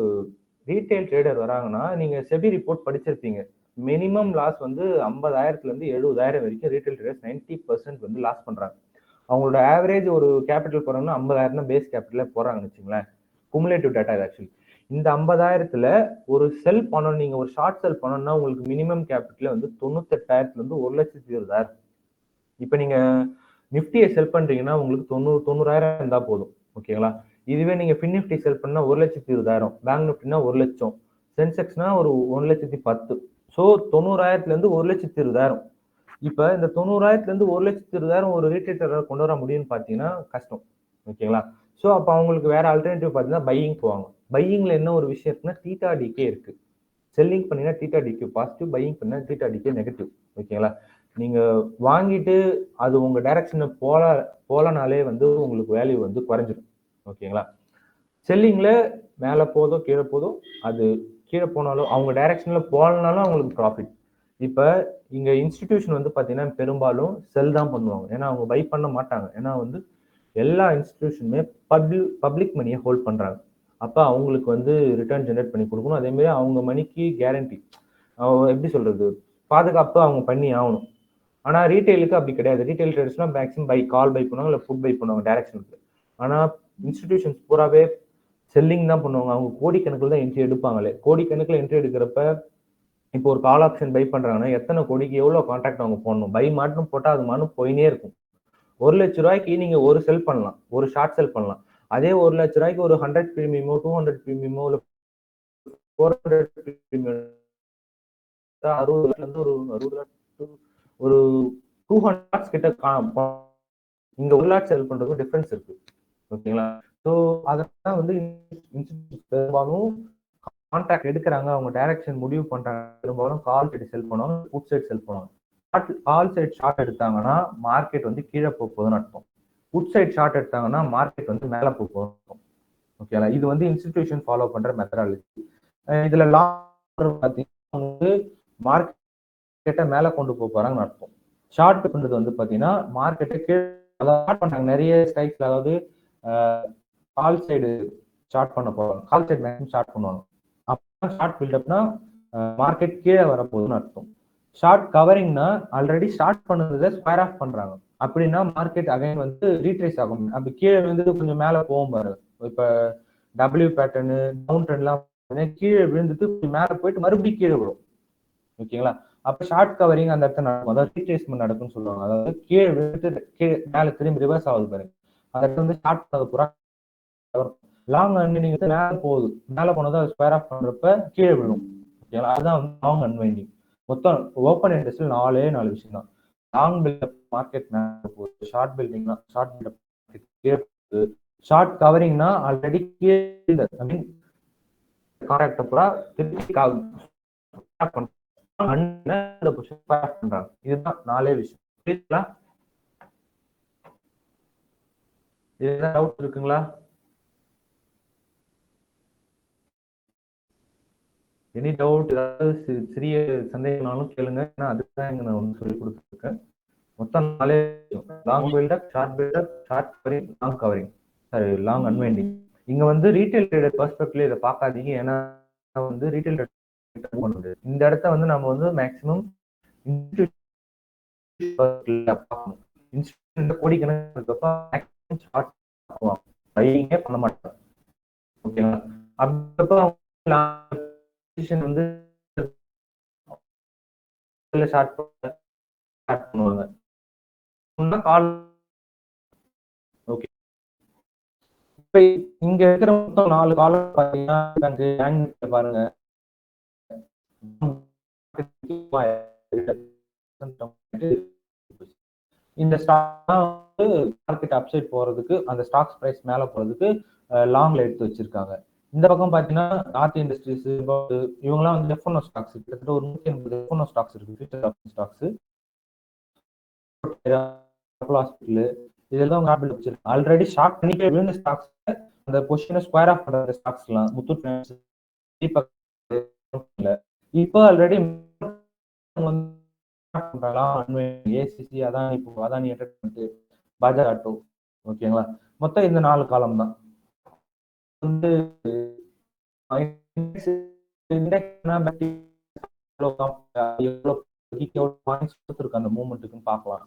ரீட்டைல் ட்ரேடர் வராங்கன்னா நீங்க செபி ரிப்போர்ட் படிச்சிருப்பீங்க. மினிமம் லாஸ் வந்து 50,000 இருந்து 70,000 வரைக்கும் ரீட்டைல் ட்ரேடர்ஸ் 90% வந்து லாஸ் பண்றாங்க. அவங்களோட ஆவரேஜ் ஒரு கேபிட்டல் போறாங்கன்னா 50,000 தான் பேஸ் கேபிட்டல போறாங்கன்னு வச்சுங்களேன். குமுலேட்டிவ் டேட்டா இது ஆக்சுவலி. இந்த 50,000த்துல ஒரு செல் பண்ணணும், நீங்க ஒரு ஷார்ட் செல் பண்ணணும்னா உங்களுக்கு மினிமம் கேபிட்டல் வந்து 98,000 இருந்து 1,20,000. இப்ப நீங்க நிப்டியை செல் பண்றீங்கன்னா உங்களுக்கு 90,000 இருந்தா போதும். ஓகேங்களா. இதுவே நீங்க ஃபின் நிப்டி செல் பண்ணா 1,20,000, பேங்க் நிப்டினா 1,00,000, சென்செக்ஸ்னா ஒரு 1,10,000. ஸோ 90,000 இருந்து 1,20,000. இப்ப இந்த 90,000 இருந்து 1,20,000 ஒரு ரீட்டைலர் கொண்டு வர முடியும்னு பாத்தீங்கன்னா கஷ்டம். ஓகேங்களா. ஸோ அப்ப அவங்களுக்கு வேற ஆல்டர்னேட்டிவ் பாத்தீங்கன்னா பையிங் போவாங்க. பையிங்ல என்ன ஒரு விஷயம் இருக்குன்னா தீட்டா டிகே இருக்கு. செல்லிங் பண்ணினா தீட்டா டிகே பாசிட்டிவ், பையிங் பண்ணா தீட்டா டிகே நெகட்டிவ். ஓகேங்களா. நீங்க வாங்கிட்டு அது உங்க டைரக்ஷன்ல போலனாலே வந்து உங்களுக்கு வேல்யூ வந்து குறைஞ்சிடும். ஓகேங்களா. செல்லிங்ல மேல போதோ கீழே போதோ, அது கீழே போனாலும் அவங்க டைரக்ஷன்ல போலனாலும் அவங்களுக்கு ப்ராஃபிட். இப்ப இங்க இன்ஸ்டிடியூஷன் வந்து பாத்தீங்கன்னா பெரும்பாலும் செல் தான் பண்ணுவாங்க. ஏன்னா அவங்க பை பண்ண மாட்டாங்க. ஏன்னா வந்து எல்லா இன்ஸ்டிடியூஷனுமே பப்ளிக் மணியை ஹோல்ட் பண்றாங்க. அப்ப அவங்களுக்கு வந்து ரிட்டர்ன் ஜெனரேட் பண்ணி கொடுக்கணும். அதே மாதிரி அவங்க மணிக்கு கேரண்டி, எப்படி சொல்றது, பாதுகாப்பு அவங்க பண்ணி ஆகணும். ஆனா ரீட்டைலுக்கு அப்படி கிடையாது. ரீட்டைல் ட்ரேடர்ஸ்லாம் மேக்ஸிமம் கால் பை பண்ணுவாங்க, இல்லை புட் பை பண்ணுவாங்க டைரக்ஷனுக்கு. ஆனா இன்ஸ்டிடியூஷன்ஸ் பூராவே செல்லிங் தான் பண்ணுவாங்க. அவங்க கோடிக்கணக்கில் தான் என்ட்ரி எடுப்பாங்களே. கோடிக்கணக்கில் என்ட்ரி எடுக்கிறப்ப இப்போ ஒரு கால் ஆப்ஷன் பை பண்றாங்கன்னா எத்தனை கோடிக்கு எவ்வளவு கான்ட்ராக்ட் அவங்க போடணும். பை மட்டும் போட்டா அது மட்டும் போயினே இருக்கும். 1,00,000 நீங்க ஒரு செல் பண்ணலாம், ஒரு ஷார்ட் செல் பண்ணலாம். அதே 1,00,000 ஒரு 100 பிரீமியமோ 200 பிரீமியமோ இல்ல 400 பிரீமியம் 60 இருந்து ஒரு 60 ஒரு 200 கிட்ட இங்க 1,00,000 செல் பண்றதுக்கும் டிஃபரன்ஸ் இருக்கு. ஓகேங்களா. ஸோ அதெல்லாம் வந்து பெரும்பாலும் கான்ட்ராக்ட் எடுக்கிறாங்க, அவங்க டைரக்ஷன் முடிவு பண்றாங்க. பெரும்பாலும் கால் சைடு செல் பண்ணுவாங்க, புட் சைடு செல் பண்ணுவாங்க. கால் சைடு ஷார்ட் எடுத்தாங்கன்னா மார்க்கெட் வந்து கீழே போகுதுன்னு அர்த்தம். புட் சைடு ஷார்ட் எடுத்தாங்கன்னா மார்க்கெட் வந்து மேலே போகுதுன்னு அர்த்தம். ஓகேங்களா. இது வந்து இன்ஸ்டிடியூஷன் ஃபாலோ பண்ற மெத்தடாலஜி. இதுல லாங் பார்த்தீங்கன்னா வந்து மார்க்கெட்டை மேலே கொண்டு போக போறாங்கன்னு அர்த்தம். ஷார்ட் பண்றது வந்து பாத்தீங்கன்னா மார்க்கெட்டை கீழே பண்றாங்க. நிறைய ஸ்ட்ரைக்ஸ்ல, அதாவது கால் சைடு ஷார்ட் பண்ண போறாங்க, கால் சைடு மேக்ஸிமம் ஷார்ட் பண்ணுவாங்க. அப்ப ஷார்ட் பில்டப்னா மார்க்கெட் கீழே வரப்போகுதுன்னு அர்த்தம். ஷார்ட் கவரிங்னா ஆல்ரெடி ஸ்டார்ட் பண்ணதை ஸ்கொயர் ஆஃப் பண்றாங்க. அப்படின்னா மார்க்கெட் அகைன் வந்து ரீட்ரேஸ் ஆகும். அப்படி கீழே வந்து கொஞ்சம் மேலே போகும் பாரு. இப்ப டபிள்யூ பேட்டர்னு டவுன் ட்ரெண்ட்லாம் கீழே விழுந்துட்டு மேலே போயிட்டு மறுபடியும் கீழே விடும். ஓகேங்களா. அப்ப ஷார்ட் கவரிங் அந்த இடத்துல நடக்கும், அதாவது ரீட்ரேஸ்மெண்ட் நடக்கும்னு சொல்லுவாங்க. அதாவது கீழே விழுந்துட்டு கீழே மேலே திரும்பி ரிவர்ஸ் ஆகுது பாருங்க. அந்த இடத்துல வந்து ஷார்ட் பண்ணது பூரா லாங் அன்வைண்டிங் வந்து மேலே போகுது. மேலே போனதை ஸ்கொயர் ஆஃப் பண்றப்ப கீழே விழும். ஓகேங்களா. அதுதான் வந்து லாங் அன்வைண்டிங். மொத்தம் ஓப்பன் இன்ட்ரெஸ்ட்ல 4 விஷயம் தான். லாங் பில்டப் மார்க்கெட் மேலே போகுது, ஷார்ட் பில்டிங்னா ஷார்ட் பில்டப் கீழே போகுது, ஷார்ட் கவரிங்னா ஆல்ரெடி கீழே கான்ட்ராக்ட் பூரா திருப்பி பண்றாங்க. இதுதான் 4 விஷயம். புரியுதுங்களா. இதுதான் டவுட் இருக்குங்களா? எனி டவுட், ஏதாவது சிறிய சந்தேகம்னாலும் கேளுங்க. ஏன்னா அதுதான் இங்க நான் வந்து சொல்லி கொடுத்துருக்கேன். மொத்தம் 4 விஷயம். Long buildup, short buildup, short covering, long covering, sorry long unwinding. இங்க வந்து ரீட்டைல் ட்ரேடர் பெர்ஸ்பெக்டிவ்ல இதை பார்க்காதீங்க. ஏன்னா வந்து ரீட்டைல் பண்ணுது இந்த இடத்த வந்து நம்ம வந்து மேக்சிமம் கோடிக்கணக்கு பண்ண மாட்டாங்க. ஓகேங்களா. அப்ப வந்து ஸ்டார்ட் பண்ணுவாங்க. Call okay. இப்ப இங்க இருக்கிற மொத்தம் 4 காலம் பாத்தீங்கன்னா பாருங்க. இந்த ஸ்டாக் வந்து மார்க்கெட் அப்சைட் போறதுக்கு, அந்த ஸ்டாக்ஸ் பிரைஸ் மேல போறதுக்கு லாங்ல எடுத்து வச்சிருக்காங்க. இந்த பக்கம் பாத்தீங்கன்னா ஆர்த்தி இண்டஸ்ட்ரீஸ் இவங்கலாம் வந்து எஃப்என்ஓ ஸ்டாக்ஸ் கிட்டத்தட்ட ஒரு 180 எஃப்என்ஓ ஸ்டாக்ஸ் இருக்கு, ஃபியூச்சர் ஆப்ஷன் ஸ்டாக்ஸ். ஹாஸ்பிட்டல் இதெல்லாம் காப்பீடு வச்சிருக்காங்க. ஆல்ரெடி ஷார்ட் பண்ணிக்கே விழுந்த ஸ்டாக்ஸ் அந்த பொசிஷனை ஸ்கொயர் ஆஃப் பண்ற ஸ்டாக்ஸ்லாம் முத்தூட் ஃபைனான்ஸ், தீபக் இப்போ ஆல்ரெடி ஏசிசி, அதானி, இப்போ அதானி என்டர்டைன்மெண்ட், பஜாஜ் ஆட்டோ. ஓகேங்களா, மொத்தம் இந்த 4 காலம் தான் வந்து அந்த மூவ்மெண்ட்டுக்குன்னு பார்க்கலாம்.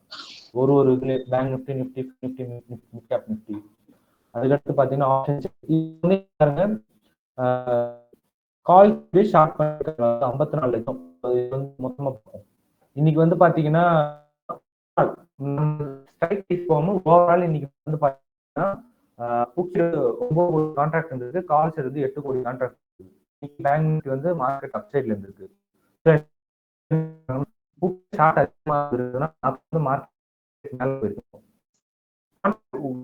ஒரு இதுல bank Nifty, Nifty, Nifty, mid cap Nifty. அதுக்கடுத்து பாத்தீங்கன்னா ஆப்ஷன்ஸ் கால் ஷார்ட் பண்ணிருக்காங்க 54 லட்சம் மொத்தமா பார்ப்போம். இன்னைக்கு வந்து பாத்தீங்கன்னா ஓவரால் இன்னைக்கு வந்து பாத்தீங்கன்னா 9 கான்ட்ராக்ட் இருந்தது, கால்ஸ் இருந்து 8 கோடி கான்ட்ராக்ட். பேங்க் வந்து மார்க்கெட் அப்சைட்ல இருந்திருக்கு. ஷார்ட் அதிகமா இருந்ததுன்னா மார்க்கெட் மேல போயிருக்கும்.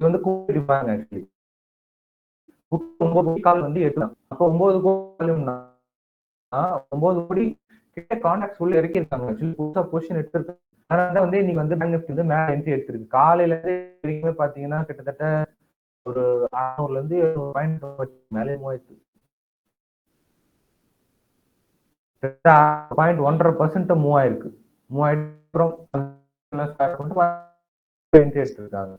வந்து கூட்டிருப்பாங்க ஆக்சுவலி 9 கால் வந்து 8 தான். அப்போ 9 கோடி 9 கோடி கிட்ட கான்ட்ராக்ட்ஸ் உள்ள இறக்கி இருக்காங்க. ஆக்சுவலி புதுசா பொசிஷன் எடுத்திருக்காங்க. அதனால வந்து இன்னைக்கு வந்து பேங்க் நிஃப்டி வந்து மேல என்ட்ரி எடுத்திருக்கு. காலையில இருந்து பாத்தீங்கன்னா கிட்டத்தட்ட ஒரு 600ல இருந்து 700 பாயிண்ட் மேலே மூவாயிருக்கு. 1.5% மூவ் ஆயிருக்கு. என்ட்ரி எடுத்திருக்காங்க.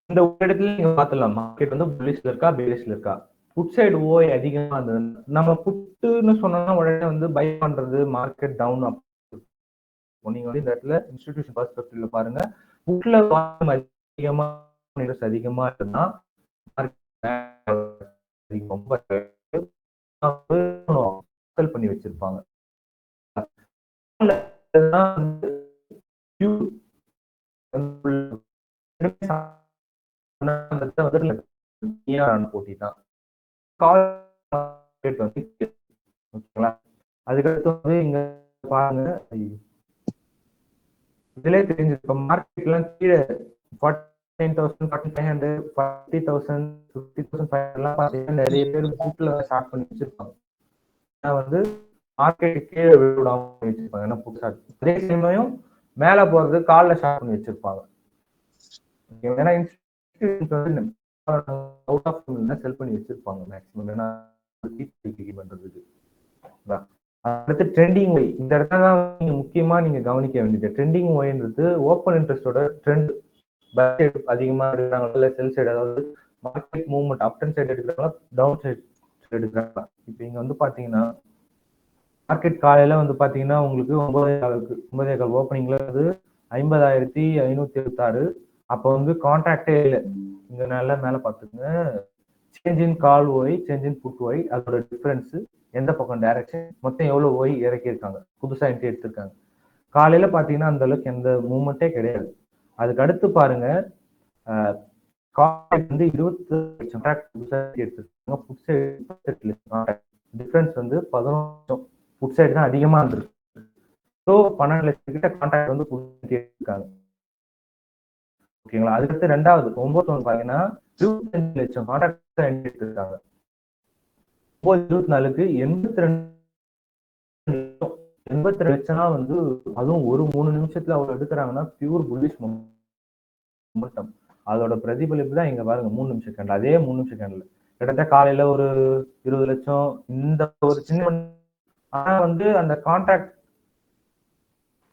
இந்த ஒரு இடத்துல நீங்க பாத்துலாம் மார்க்கெட் வந்து புல்லிஷ்ல இருக்கா பேரிஷ்ல இருக்கா. புட் சைடு ஓய் அதிகமா இருந்தது. நம்ம புட்டுன்னு சொன்னோம்னா உடனே வந்து பை பண்றது மார்க்கெட் டவுன். நீங்க வந்து இந்த இடத்துல இன்ஸ்டிடியூஷன் பெர்ஸ்பெக்டிவ்ல பாருங்க. புட்ல அதிகமா அதிகமா இருந்தா பண்ணி வச்சிருப்பாங்க. போட்டி தான். அதுக்கடுத்து வந்து இங்க பாருங்க, இதுல தெரிஞ்சிருக்க மார்க்கெட்லாம் கீழே 49,000, 4,500, 40,000, 50,500 பாத்தீங்கன்னா நிறைய பேர் புட்ல ஸ்டார்ட் பண்ணி வச்சிருப்பாங்க. வந்து மார்க்கெட் கீழே விடாம வச்சிருப்பாங்க. ஏன்னா புட் ஸ்டார்ட் அதே சமயம் மேல போறது கால்ல ஸ்டார்ட் பண்ணி வச்சிருப்பாங்க. ஏன்னா அவுட் ஆஃப் செல் பண்ணி வச்சிருப்பாங்க மேக்ஸிமம். ஏன்னா பண்றதுக்கு அடுத்து ட்ரெண்டிங் ஒய். இந்த இடத்துல தான் நீங்க முக்கியமா நீங்க கவனிக்க வேண்டியது. ட்ரெண்டிங் ஒய்ன்றது ஓப்பன் இன்ட்ரெஸ்டோட ட்ரெண்ட் அதிகமா எடுக்கிறாங்க இல்ல செல் சைடு, அதாவது market movement up and side எடுக்கிறாங்களா டவுன் சைடு எடுக்கிறாங்களா. இப்போ இங்க வந்து பாத்தீங்கன்னா மார்க்கெட் காலையில வந்து பாத்தீங்கன்னா உங்களுக்கு 9:15 ஓப்பனிங்ல வந்து 50,576. அப்போ வந்து கான்ட்ராக்டே இல்லை. இங்க நல்லா மேல பாத்துங்க, change in call OI, change in put OI, அதோட டிஃபரன்ஸ் எந்த பக்கம் டைரக்ஷன், மொத்தம் எவ்வளவு ஒய் இறக்கி இருக்காங்க, புதுசா என்ட்ரி எடுத்திருக்காங்க. காலையில பாத்தீங்கன்னா அந்த அளவுக்கு எந்த மூவ்மெண்ட்டே கிடையாது. அதுக்கு அடுத்து பாருங்க, வந்து 20 லட்சம் புதுசா எடுத்திருக்காங்க. புட் சைடு டிஃபரன்ஸ் வந்து 11 லட்சம். புட் சைடு தான் அதிகமா இருந்திருக்கு. ஸோ 12 லட்சம் கிட்ட கான்ட்ராக்ட் வந்து இருக்காங்க. ஓகேங்களா. அதுக்கடுத்து ரெண்டாவது 9 பாத்தீங்கன்னா 25 லட்சம் கான்ட்ராக்ட் எடுத்திருக்காங்க. 9/24க்கு 82 லட்சம்னா வந்து அதுவும் ஒரு 3 நிமிஷத்துல அவ்வளவு எடுக்கிறாங்கன்னா பியூர் புல்லிஷ் மொமெண்டம். அதோட பிரதிபலிப்பு தான் இங்க பாருங்க 3 நிமிஷம் கேண்டல். அதே 3 நிமிஷம் கேண்டல் கிட்டத்தட்ட காலையில ஒரு 20 லட்சம் இந்த ஒரு சின்ன. ஆனா வந்து அந்த கான்ட்ராக்ட்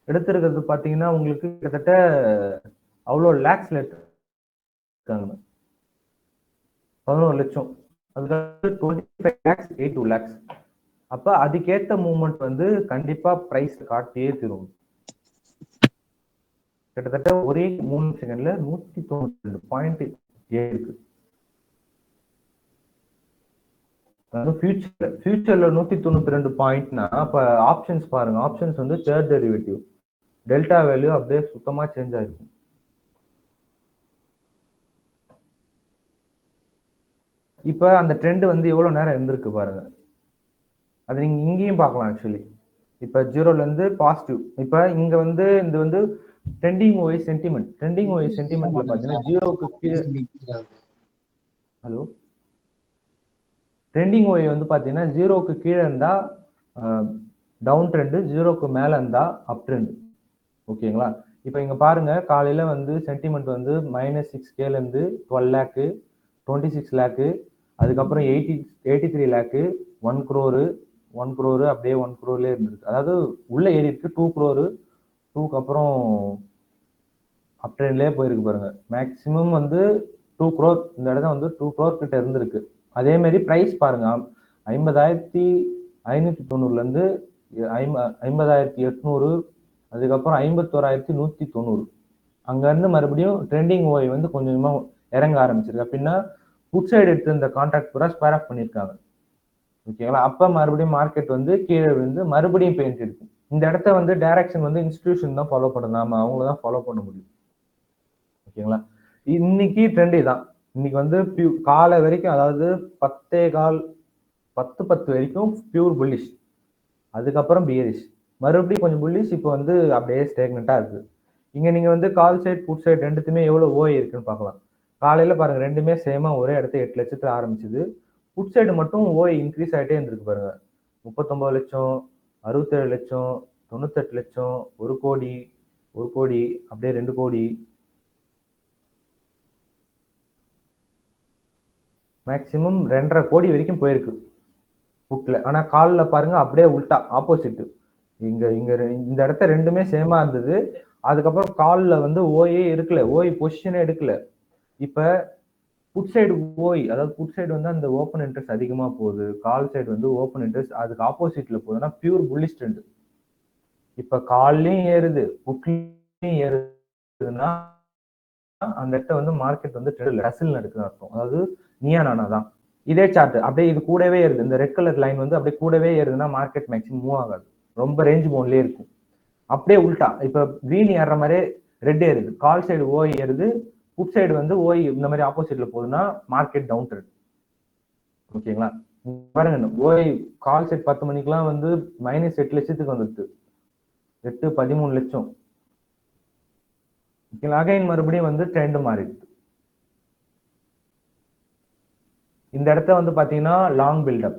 எடுத்திருக்கிறது பாத்தீங்கன்னா உங்களுக்கு கிட்டத்தட்ட அவ்வளவு லேக்ஸ்ல இருக்காங்க. 11 லட்சம். அதுக்கு 25 lakhs, 82 lakhs. அப்ப அதுக்கேத்த மூவ்மெண்ட் வந்து கண்டிப்பா பிரைஸ் காட்டியே தரும். கிட்டத்தட்ட ஒரே 3 செகண்ட்ல 192.7 இருக்கு. ஃபியூச்சர்ல 192 பாயிண்ட்னா அப்ப ஆப்ஷன்ஸ் பாருங்க. ஆப்ஷன்ஸ் வந்து தேர்ட் டெரிவேட்டிவ் டெல்டா வேல்யூ அப்படியே சுத்தமா சேஞ்ச் ஆயிருக்கும். இப்ப அந்த ட்ரெண்ட் வந்து எவ்வளவு நேரம் இருந்திருக்கு பாருங்க. அது நீங்க இங்கேயும் பார்க்கலாம். ஆக்சுவலி இப்போ ஜீரோல இருந்து பாசிட்டிவ். இப்போ இங்க வந்து இது வந்து ட்ரெண்டிங் ஓய் சென்டிமெண்ட். ட்ரெண்டிங் ஓய் சென்டிமெண்ட்ல பாத்தீங்கன்னா ஜீரோக்கு கீழே, ஹலோ, ட்ரெண்டிங் ஓய் வந்து பாத்தீங்கன்னா ஜீரோக்கு கீழே இருந்தா டவுன் ட்ரெண்டு, ஜீரோக்கு மேல இருந்தா அப் ட்ரெண்ட். ஓகேங்களா? இப்போ இங்க பாருங்க, காலையில வந்து சென்டிமெண்ட் வந்து -6K இருந்து 12 லேக்கு, 26 லேக்கு, அதுக்கப்புறம் 83 லேக்கு, 1 crore, 1 crore, அப்படியே 1 crore இருந்திருக்கு. அதாவது உள்ள ஏறி இருக்கு 2 crore, 2க்கு அப்புறம் அப் ட்ரெண்ட்லயே போயிருக்கு பாருங்க. மேக்சிமம் வந்து 2 crore, இந்த இடத்துல வந்து 2 crore கிட்ட இருந்திருக்கு. அதே மாதிரி பிரைஸ் பாருங்க, 50,590 இருந்து 50,800, அதுக்கப்புறம் 51,190. அங்க இருந்து மறுபடியும் ட்ரெண்டிங் ஓய் வந்து கொஞ்சமா இறங்க ஆரம்பிச்சிருக்கு. அப்படின்னா புட் சைடு எடுத்து இந்த கான்ட்ராக்ட் பூரா ஸ்பேர் ஆஃப் பண்ணியிருக்காங்க. ஓகேங்களா? அப்ப மறுபடியும் மார்க்கெட் வந்து கீழே விழுந்து மறுபடியும் பெயிண்ட் இருக்கு. இந்த இடத்த வந்து டைரக்ஷன் வந்து இன்ஸ்டிடியூஷன் தான் ஃபாலோ பண்ணணும், நாம அவங்கள தான் ஃபாலோ பண்ண முடியும். ஓகேங்களா? இன்னைக்கு ட்ரெண்ட் தான். இன்னைக்கு வந்து காலை வரைக்கும், அதாவது 10:15, 10:10 வரைக்கும் பியூர் புல்லிஷ், அதுக்கப்புறம் பியரிஷ், மறுபடியும் கொஞ்சம் புல்லிஷ், இப்போ வந்து அப்படியே ஸ்டேக்னண்டா இருக்கு. இங்க நீங்க வந்து கால் சைட் புட் சைட் ரெண்டுத்துமே எவ்வளவு ஓய் இருக்குன்னு பார்க்கலாம். காலையில பாருங்க, ரெண்டுமே சேமா ஒரே இடத்த 8 லட்சத்துல ஆரம்பிச்சது. புட் சைடு மட்டும் ஓய் இன்க்ரீஸ் ஆகிட்டே இருந்திருக்கு பாருங்க. 39 லட்சம், 67 லட்சம், 98 லட்சம், 1 கோடி, 1 கோடி, அப்படியே 2 கோடி, மேக்சிமம் 2.5 கோடி வரைக்கும் போயிருக்கு புட்ல. ஆனா கால்ல பாருங்க அப்படியே உல்டா ஆப்போசிட். இங்க இங்க இந்த இடத்த ரெண்டுமே சேமா இருந்தது. அதுக்கப்புறம் கால்ல வந்து ஓயே இருக்கல, ஓய் பொசிஷனே எடுக்கல. இப்ப புட் சைடு ஓய், அதாவது புட் சைடு வந்து அந்த ஓப்பன் இன்ட்ரெஸ்ட் அதிகமா போகுது, கால் சைடு வந்து ஓப்பன் இன்ட்ரெஸ்ட் அதுக்கு ஆப்போசிட்ல போகுதுன்னா பியூர் புல்லிஷ் ட்ரெண்ட். இப்ப கால்லயும் ஏறுது, புட்லயும் ஏறுதுன்னா அந்த இடத்த வந்து மார்க்கெட் வந்து ரசில் நடக்குதுன்னு அர்த்தம். அதாவது நீயா நானா தான். இதே சார்ட் அப்படியே இது கூடவே ஏறுது, இந்த ரெட் கலர் லைன் வந்து அப்படியே கூடவே ஏறுதுன்னா மார்க்கெட் மேக்ஸிமம் மூவ் ஆகாது, ரொம்ப ரேஞ்ச் பவுண்ட்லயே இருக்கும். அப்படியே உல்டா, இப்ப கிரீன் ஏறுற மாதிரி ரெட் ஏறுது, கால் சைடு ஓய் ஏறுது, புட் சைடு வந்து ஓய் இந்த மாதிரி ஆப்போசிட்ல போகுதுன்னா மார்க்கெட் டவுன் ட்ரெண்ட். ஓகேங்களா? பாருங்க, ஓய் கால் சைட் 10 மணிக்கெல்லாம் வந்து -8 லட்சத்துக்கு வந்துருக்கு, 8, 13 லட்சம். அகைன் மறுபடியும் வந்து ட்ரெண்ட் மாறிடுது. இந்த இடத்த வந்து பாத்தீங்கன்னா லாங் பில்டப்,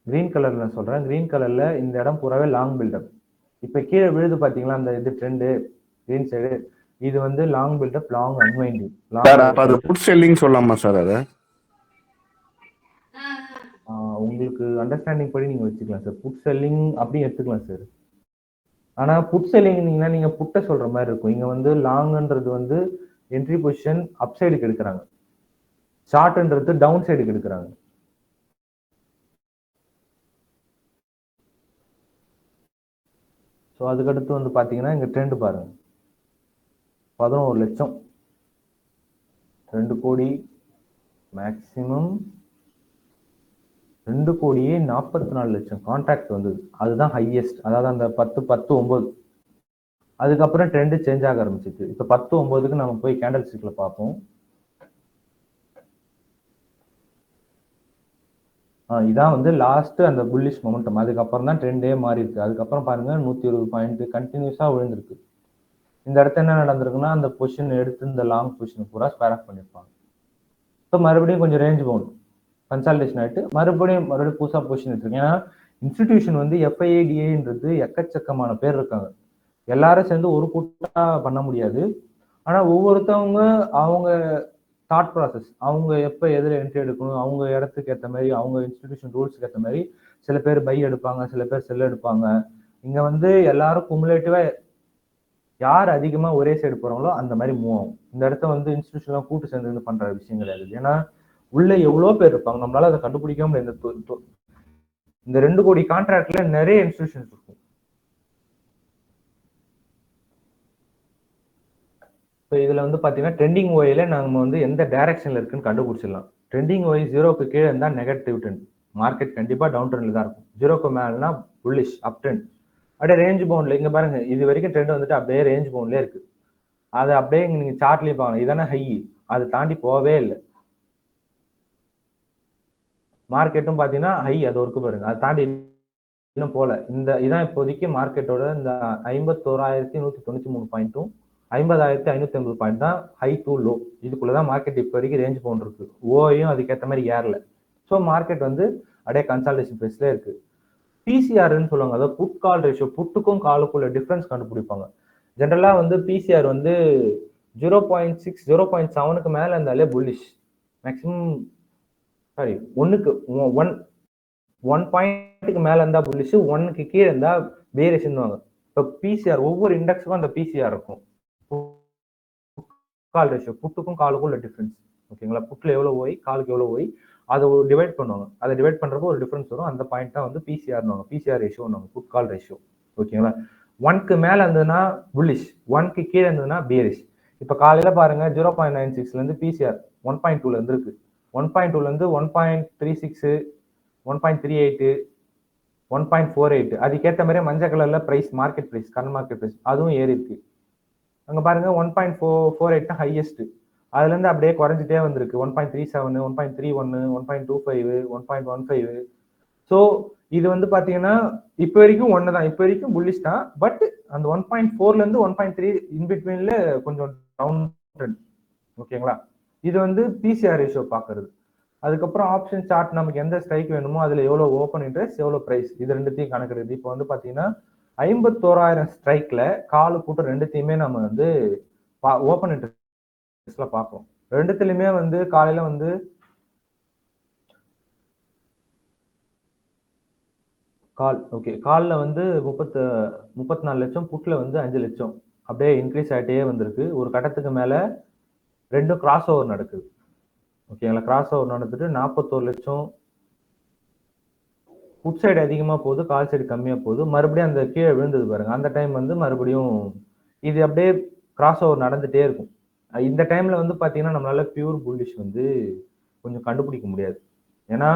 கிரீன் கலர்ல சொல்றேன், கிரீன் கலர்ல இந்த இடம் பூராவே லாங் பில்டப். இப்ப கீழே விழுது பாத்தீங்களா அந்த இது ட்ரெண்ட் கிரீன் சைடு, இது வந்து லாங் பில்டப், லாங் அன்வைண்டிங். அது புட் செல்லிங் சொல்லலாமா சார்? அத உங்களுக்கு அண்டர்ஸ்டாண்டிங் படி நீங்க வச்சுக்கலாம் சார். புட் செல்லிங் அப்படி எடுத்துக்கலாம் சார். ஆனா புட் செல்லிங்னா நீங்க புட்ட சொல்ற மாதிரி இருக்கும். இங்க வந்து லாங்ன்றது வந்து என்ட்ரி பொசிஷன் அப் சைடுக்கு எடுக்கிறாங்க, ஷார்ட்ன்றது டவுன் சைடுக்கு எடுக்கிறாங்க. ஸோ அதுக்கடுத்து வந்து பாத்தீங்கன்னா இங்க ட்ரெண்ட் பாருங்க, 11 லட்சம், 2 கோடி, மேக்சிமம் 2,44 லட்சம் கான்ட்ராக்ட் வந்தது. அதுதான் ஹையஸ்ட், அதாவது அந்த 10-10-9. அதுக்கப்புறம் ட்ரெண்ட் சேஞ்ச் ஆக ஆரம்பிச்சிச்சு. இப்ப 10-9க்கு நம்ம போய் கேண்டல் ஸ்டிக்ல பார்ப்போம். இதான் வந்து லாஸ்ட் அந்த புல்லிஷ் மொமெண்டம். அதுக்கப்புறம் தான் ட்ரெண்டே மாறி இருக்கு. அதுக்கப்புறம் பாருங்க 120 பாயிண்ட் கண்டினியூஸா விழுந்திருக்கு. இந்த இடத்துல என்ன நடந்திருக்குன்னா, அந்த பொசிஷன் எடுத்து இந்த லாங் பொசிஷன் பூரா ஸ்பேர் ஆஃப் பண்ணிருப்பாங்க. இப்போ மறுபடியும் கொஞ்சம் ரேஞ்ச் பவுண்ட் கன்சால்டேஷன் ஆயிட்டு மறுபடியும் புதுசா பொசிஷன் எடுத்துருக்கு. ஏன்னா இன்ஸ்டிடியூஷன் வந்து FIDAன்றது எக்கச்சக்கமான பேர் இருக்காங்க. எல்லாரும் சேர்ந்து ஒரு கூட்டா பண்ண முடியாது. ஆனா ஒவ்வொருத்தவங்க அவங்க தாட் ப்ராசஸ், அவங்க எப்ப எதில் என்ட்ரி எடுக்கணும், அவங்க இடத்துக்கு ஏற்ற மாதிரி, அவங்க இன்ஸ்டிடியூஷன் ரூல்ஸ்க்கு ஏற்ற மாதிரி சில பேர் பை எடுப்பாங்க, சில பேர் செல் எடுப்பாங்க. இங்க வந்து எல்லாரும் குமுலேட்டிவா யார் அதிகமா ஒரே சைடு போறாங்களோ அந்த மாதிரி மூவ் ஆகும். இந்த இடத்த வந்து இன்ஸ்டிடியூஷன் கூட்டு சேர்ந்து பண்ற விஷயம் கிடையாது. ஏன்னா உள்ள எவ்வளவு பேர் இருப்பாங்க, நம்மளால அதை கண்டுபிடிக்க முடியாது. இந்த 2 கோடி கான்ட்ராக்ட்ல நிறைய இன்ஸ்டிடியூஷன்ஸ் இருக்கும். இப்போ இதுல வந்து பாத்தீங்கன்னா ட்ரெண்டிங் ஓயில நம்ம வந்து எந்த டைரக்ஷன்ல இருக்குன்னு கண்டுபிடிச்சிடலாம். ட்ரெண்டிங் ஓய் 0க்கு கீழே இருந்தா நெகட்டிவ் ட்ரெண்ட், மார்க்கெட் கண்டிப்பா டவுன் ட்ரெண்ட்ல தான் இருக்கும். 0க்கு மேலனா புல்லிஷ் அப் ட்ரெண்ட். அப்படியே ரேஞ்ச் பவுண்ட்ல இங்க பாருங்க, இது வரைக்கும் ட்ரெண்ட் வந்துட்டு அப்படியே ரேஞ்ச் பவுண்ட்லயே இருக்கு. அது அப்படியே நீங்க சார்ட்லயே பாருங்க, இதானே ஹை, அதை தாண்டி போகவே இல்லை. மார்க்கெட்டும் பாத்தீங்கன்னா ஹை அது ஒர்க்கு பாருங்க, அதை தாண்டி இன்னும் போல. இதான் இப்போதைக்கு மார்க்கெட்டோட இந்த 51,193 பாயிண்ட்டும் 50,550 பாயிண்ட் தான் ஹை டு லோ. இதுக்குள்ளதான் மார்க்கெட் இப்போ வரைக்கும் ரேஞ்ச் போன் இருக்கு. ஓயும் அதுக்கேற்ற மாதிரி ஏறல. ஸோ மார்க்கெட் வந்து அப்படியே கன்சால்டேஷன் பேஸ்ல இருக்கு. பிசிஆர்னு சொல்லுவாங்க, அதாவது புட் கால் ரேஷியோ, புட்டுக்கும் காலுக்குள்ள டிஃபரன்ஸ் கண்டுபிடிப்பாங்க. ஜென்ரலா வந்து பிசிஆர் வந்து 0.6 0.7க்கு மேல இருந்தாலே புல்லிஷ். மேக்சிமம் சாரி 1 பாயிண்ட்டுக்கு மேல இருந்தா புல்லிஷ், 1க்கு கீழே இருந்தா பேரிஷ்னு. இப்போ பிசிஆர் ஒவ்வொரு இண்டெக்ஸுக்கும் அந்த பிசிஆர் இருக்கும். கால் ரேஷியோ, புட்டுக்கும் காலுக்கும் உள்ள டிஃபரன்ஸ். ஓகேங்களா, புட்ல எவ்வளவு ஓய், காலுக்கு எவ்வளவு ஓய், அதை டிவைட் பண்ணுவாங்க. அதை டிவைட் பண்றப்போ ஒரு டிஃபரன்ஸ் வரும். அந்த பாயிண்ட் தான் வந்து PCR PCR ratio, put call ratio. ஓகேங்களா, 1க்கு மேல இருந்ததுன்னா புல்லிஷ், 1க்கு கீழே இருந்ததுன்னா பேரிஷ். இப்ப காலையில பாருங்க 0.96ல இருந்து பிசிஆர் 1.2ல இருக்கு. 1.2ல இருந்து 1.36, 1.38, 1.48. அதுக்கேற்ற மாதிரி மஞ்சள் கலர்ல price, market price, current market price அதுவும் ஏறி இருக்கு. அங்க பாருங்க 1.48 தான் ஹையஸ்ட். அதுல இருந்து அப்படியே குறைஞ்சிட்டே வந்திருக்கு. 1.37, 1.31, 1.25, 1.15. ஸோ இது வந்து பாத்தீங்கன்னா இப்போ வரைக்கும் ஒண்ணுதான், இப்போ வரைக்கும் புல்லிஷ் தான். பட் அந்த 1.4ல இருந்து 1.3 இன்பிட்வீன்ல கொஞ்சம் டவுன் ட்ரெண்ட். ஓகேங்களா, இது வந்து பிசிஆர் ரேஷியோ பாக்குறது. அதுக்கப்புறம் ஆப்ஷன் சார்ட், நமக்கு எந்த ஸ்ட்ரைக் வேணுமோ அதுல எவ்வளவு ஓப்பன் இன்ட்ரெஸ்ட், எவ்வளவு பிரைஸ், இது ரெண்டுத்தையும் கணக்கெடுது. இப்போ வந்து பாத்தீங்கன்னா 51,000 ஸ்ட்ரைக்ல காலு கூட்டம் ரெண்டுத்தையுமே நம்ம வந்து ஓப்பன் இன்ட்ரெஸ்ட்ல பார்ப்போம். ரெண்டுத்துலயுமே வந்து காலையில வந்து கால், ஓகே, கால்ல வந்து 34 லட்சம், புட்ல வந்து 5 லட்சம் அப்படியே இன்க்ரீஸ் ஆகிட்டே வந்திருக்கு. ஒரு கட்டத்துக்கு மேல ரெண்டும் கிராஸ் ஓவர் நடக்குது. ஓகேங்களா, கிராஸ் ஓவர் நடந்துட்டு 41 லட்சம் புட் சைடு அதிகமா போகுது, கால் சைடு கம்மியா போகுது. மறுபடியும் அந்த கீழே விழுந்தது பாருங்க, அந்த டைம் வந்து மறுபடியும் இது அப்படியே கிராஸ் ஓவர் நடந்துட்டே இருக்கும். இந்த டைம்ல வந்து பாத்தீங்கன்னா நம்மளால பியூர் புல்லிஷ் வந்து கொஞ்சம் கண்டுபிடிக்க முடியாது. ஏன்னா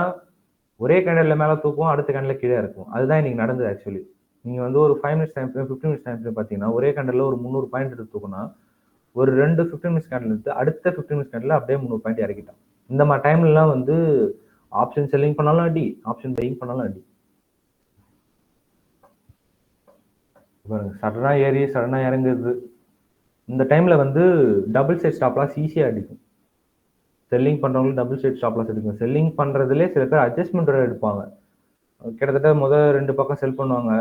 ஒரே கேண்டல்ல மேல தூக்கும், அடுத்த கேண்டல்ல கீழே இருக்கும். அதுதான் இன்னைக்கு நடந்தது. ஆக்சுவலி நீங்க வந்து ஒரு 5 minutes time frame, 15 minutes time frame பாத்தீங்கன்னா ஒரே கேண்டல்ல ஒரு 300 பாயிண்ட் எடுத்து தூக்குனா, ஒரு 2 15 மினிட்ஸ் கேண்டல் எடுத்து அடுத்த 15 மினிட்ஸ் கேண்டல்ல அப்படியே 300 பாயிண்ட் இறக்கிட்டான். இந்த மாதிரி டைம்லாம் வந்து ஆப்ஷன் செல்லிங் பண்ணாலும் அடி, ஆப்ஷன் பையிங் பண்ணாலும் அடி. சடனா ஏறி சடனா இறங்குது. இந்த டைம்ல வந்து டபுள் சைட் ஸ்டாப் லாஸ் ஈஸியா அடிக்கும். செல்லிங் பண்றவங்களுக்கு டபுள் சைட் ஸ்டாப் லாஸ் எடுக்கும். செல்லிங் பண்றதுலேயே சில பேர் அட்ஜஸ்ட்மெண்ட் எடுப்பாங்க. கிட்டத்தட்ட முதல் 2 பக்கம் செல் பண்ணுவாங்க.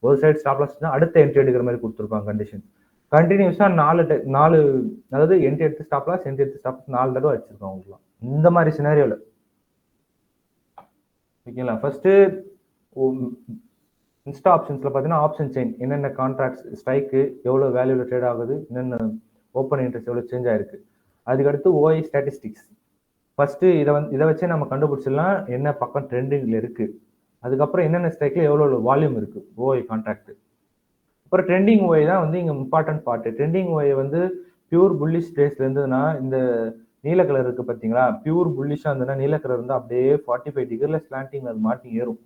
ஒரு சைடு ஸ்டாப் லாஸ் தான் அடுத்த என்ட்ரி எடுக்கிற மாதிரி கொடுத்துருப்பாங்க கண்டிஷன். கண்டினியூஸா 4 அதாவது என்ட்ரி எடுத்து ஸ்டாப் லாஸ், என்ட்ரி எடுத்து ஸ்டாப் லாஸ் 4 தடவை வச்சிருக்கோம் அவங்களுக்குலாம் இந்த மாதிரி சினாரியோல. ஓகேங்களா, ஃபர்ஸ்ட் இன்ஸ்டா ஆப்ஷன்ஸ்ல பாத்தீங்கன்னா ஆப்ஷன் செயின், என்னென்ன கான்ட்ராக்ட்ஸ் ஸ்ட்ரைக்கு, எவ்வளவு வேல்யூல ட்ரேட் ஆகுது, என்னென்ன ஓப்பன் இன்ட்ரெஸ்ட் எவ்வளவு சேஞ்ச் ஆயிருக்கு. அதுக்கடுத்து ஓஐ ஸ்டாட்டிஸ்டிக்ஸ். ஃபர்ஸ்ட் இதை வச்சு நம்ம கண்டுபிடிச்சிடலாம் என்ன பக்கம் ட்ரெண்டிங்ல இருக்கு. அதுக்கப்புறம் என்னென்ன ஸ்ட்ரைக்ல எவ்வளவு வால்யூம் இருக்கு ஓஐ கான்ட்ராக்ட். அப்புறம் ட்ரெண்டிங் ஓஐ தான் வந்து இங்க இம்பார்ட்டன்ட் பார்ட். ட்ரெண்டிங் ஓஐ வந்து பியூர் புல்லிஷ் ஸ்பேஸ்ல இருந்ததுன்னா, இந்த நீல கலர் இருக்கு பாத்தீங்களா, பியூர் புல்லிஷா இருந்ததுன்னா நீல கலர் இருந்தா அப்படியே 45 டிகிரில ஸ்லாண்டிங் அது மாட்டி ஏறும்.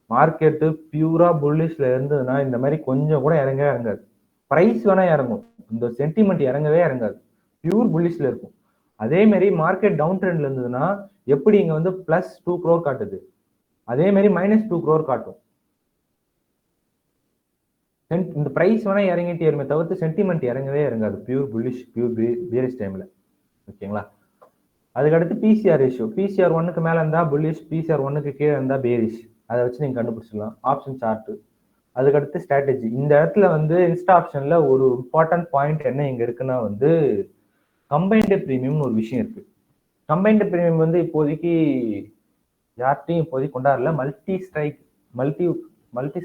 மார்க்கெட்டு பியூரா புல்லிஷ்ல இருந்ததுன்னா இந்த மாதிரி கொஞ்சம் கூட இறங்கவே இறங்காது. பிரைஸ் வேணா இறங்கும், இந்த சென்டிமெண்ட் இறங்கவே இறங்காது. பியூர் புல்லிஷ்ல இருக்கும். அதே மாதிரி மார்க்கெட் டவுன் ட்ரெண்ட்ல இருந்ததுன்னா எப்படி இங்க வந்து +2 crore காட்டுது, அதே மாதிரி -2 crore காட்டும். இந்த பிரைஸ் வேணா இறங்கிட்டே இருமே தவிர்த்து சென்டிமெண்ட் இறங்கவே இறங்காது பியூர் புல்லிஷ், பியூர் பேரிஷ் டைம்ல. ஓகேங்களா, அதுக்கடுத்து பிசிஆர் ரேஷியோ. பிசிஆர் 1க்கு மேல இருந்தா புல்லிஷ், பிசிஆர் 1க்கு கீழே இருந்தா பேரிஷ். அதை வச்சு நீங்க கண்டுபிடிச்சிடலாம். Option chart. அதுக்கடுத்து ஸ்ட்ராட்டஜி. இந்த இடத்துல வந்து இன்ஸ்டா ஆப்ஷன்ல ஒரு இம்பார்ட்டன்ட் பாயிண்ட் என்ன இங்க இருக்குன்னா வந்து கம்பைன்டு பிரீமியம்னு ஒரு விஷயம் இருக்கு. கம்பைன்டு பிரீமியம் வந்து இப்போதைக்கு யார்ட்டையும் இப்போதைக்கு கொண்டாடல. மல்டி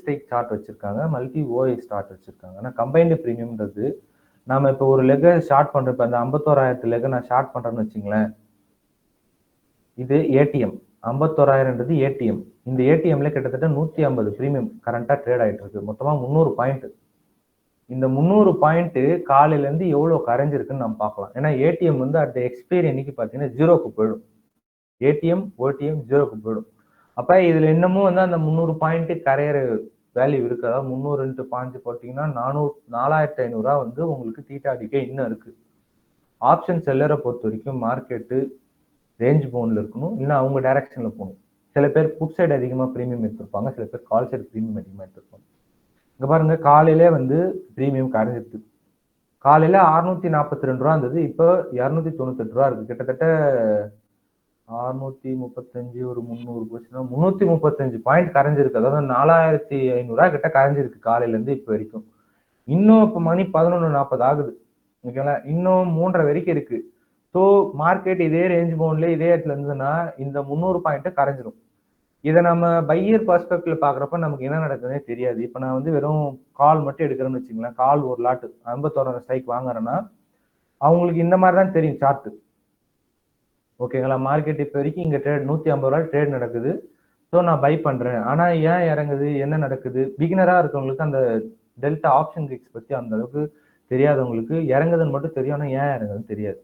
ஸ்ட்ரைக் சார்ட் வச்சிருக்காங்க, மல்டி ஓஐ சார்ட் வச்சிருக்காங்க. ஆனா கம்பைன்டு பிரீமியம்ன்றது நாம இப்போ ஒரு லெக்கை ஷார்ட் பண்றப்ப அந்த 51,000 லெக்கை நான் ஷார்ட் பண்றேன்னு வச்சுங்களேன், இது ஏடிஎம். 51,000ன்றது ஏடிஎம். இந்த ஏடிஎம்ல கிட்டத்தட்ட 150 பிரீமியம் கரண்டா ட்ரேட் ஆயிட்டு இருக்கு. மொத்தமா 300 பாயிண்ட். இந்த 300 பாயிண்ட் காலையில இருந்து எவ்வளவு கரைஞ்சிருக்குன்னு நம்ம பார்க்கலாம். ஏன்னா ஏடிஎம் வந்து அடுத்த எக்ஸ்பைரி அன்னைக்கு பாத்தீங்கன்னா 0க்கு போயிடும். ஏடிஎம் ஓடிஎம் 0க்கு போயிடும். அப்ப இதுல இன்னமும் வந்து அந்த 300 பாயிண்ட் கரையிற வேல்யூ இருக்கு. அதாவது 300 பாயிண்ட் போட்டீங்கன்னா 4,500 வந்து உங்களுக்கு தீட்டா அடிக்க இன்னும் இருக்கு. ஆப்ஷன் செல்லரை பொறுத்த வரைக்கும் மார்க்கெட்டு ரேஞ்ச் பவுண்ட்ல இருக்கணும், இல்லைன்னா அவங்க டைரக்ஷன்ல போகணும். சில பேர் புட் சைடு அதிகமாக ப்ரீமியம் எடுத்திருப்பாங்க, சில பேர் கால் சைடு ப்ரீமியம் அதிகமாக எடுத்திருப்பாங்க. இங்க பாருங்க, காலையிலே வந்து ப்ரீமியம் கரைஞ்சிருக்கு. காலையில 642 ரூபா இருந்தது, இப்போ 298 ரூபா இருக்கு. கிட்டத்தட்ட 635 ஒரு 300 போச்சுன்னா 335 பாயிண்ட் கரைஞ்சிருக்கு. அதாவது 4500 ரூபா கிட்ட கரைஞ்சிருக்கு காலையில இருந்து இப்போ வரைக்கும். இன்னும் இப்போ மணி 11:40 ஆகுது. ஓகேங்களா, இன்னும் 3:30 வரைக்கும் இருக்கு. ஸோ மார்க்கெட் இதே ரேஞ்ச் பவுண்ட்ல இதே இடத்துல இருந்ததுன்னா இந்த 300 பாயிண்ட் கரைஞ்சிரும். இதை நம்ம பையர் பர்ஸ்பெக்டிவ்ல பாக்குறப்ப நமக்கு என்ன நடக்குதுன்னே தெரியாது. இப்போ நான் வந்து வெறும் கால் மட்டும் எடுக்கிறேன்னு வச்சுங்களேன், கால் ஒரு லாட் 51 ஸ்ட்ரைக் வாங்குறேன்னா அவங்களுக்கு இந்த மாதிரி தான் தெரியும் சார்ட். ஓகேங்களா, மார்க்கெட் இப்போ வரைக்கும் இங்க ட்ரேட் 150 ரூபாய் ட்ரேட் நடக்குது. ஸோ நான் பை பண்றேன். ஆனா ஏன் இறங்குது, என்ன நடக்குது, பிகினரா இருக்கவங்களுக்கு அந்த டெல்டா ஆப்ஷன் கிக்ஸ் பத்தி அந்த அளவுக்கு தெரியாதவங்களுக்கு இறங்குதுன்னு மட்டும் தெரியும், ஆனா ஏன் இறங்குதுன்னு தெரியாது.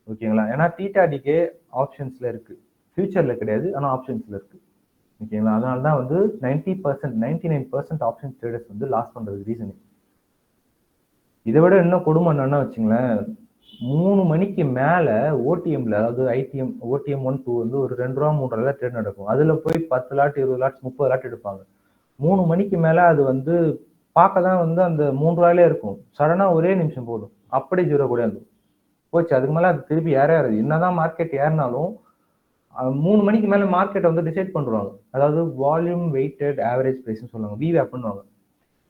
ஓகேங்களா, ஏன்னா தீட்டா டிகே ஆப்ஷன்ஸ்ல இருக்கு, ஃபியூச்சர்ல கிடையாது, ஆனா ஆப்ஷன்ஸ்ல இருக்கு. ஓகேங்களா, அதனால தான் வந்து 90% 99% ஆப்ஷன் ட்ரேடர்ஸ் வந்து லாஸ் பண்றதுக்கு ரீசன். இதை விட இன்னும் கொடுமை என்னன்னா வச்சுங்களேன், 3 மணிக்கு மேல ஓடிஎம்ல, அதாவது ஐடிஎம் ஓடிஎம் 1 2 வந்து ஒரு 2 ரூபா 3 ரூபா ட்ரேட் நடக்கும். அதுல போய் 10 லாட் 20 லாட் 30 லாட் எடுப்பாங்க. 3 மணிக்கு மேல அது வந்து பார்க்க தான் வந்து அந்த 3 ரூபாயிலே இருக்கும். சடனா ஒரே நிமிஷம் போடும், அப்படியே ஜீரோ கூட போச்சு. அதுக்கு மேல அது திருப்பி ஏறாது. என்னதான் மார்க்கெட் ஏறினாலும் 3 மணிக்கு மேல மார்க்கெட்டை வந்து டிசைட் பண்ணுவாங்க. அதாவது வால்யூம் வெயிட்டட் ஆவரேஜ் பிரைஸ் சொல்லுவாங்க, விவேப் பண்ணுவாங்க.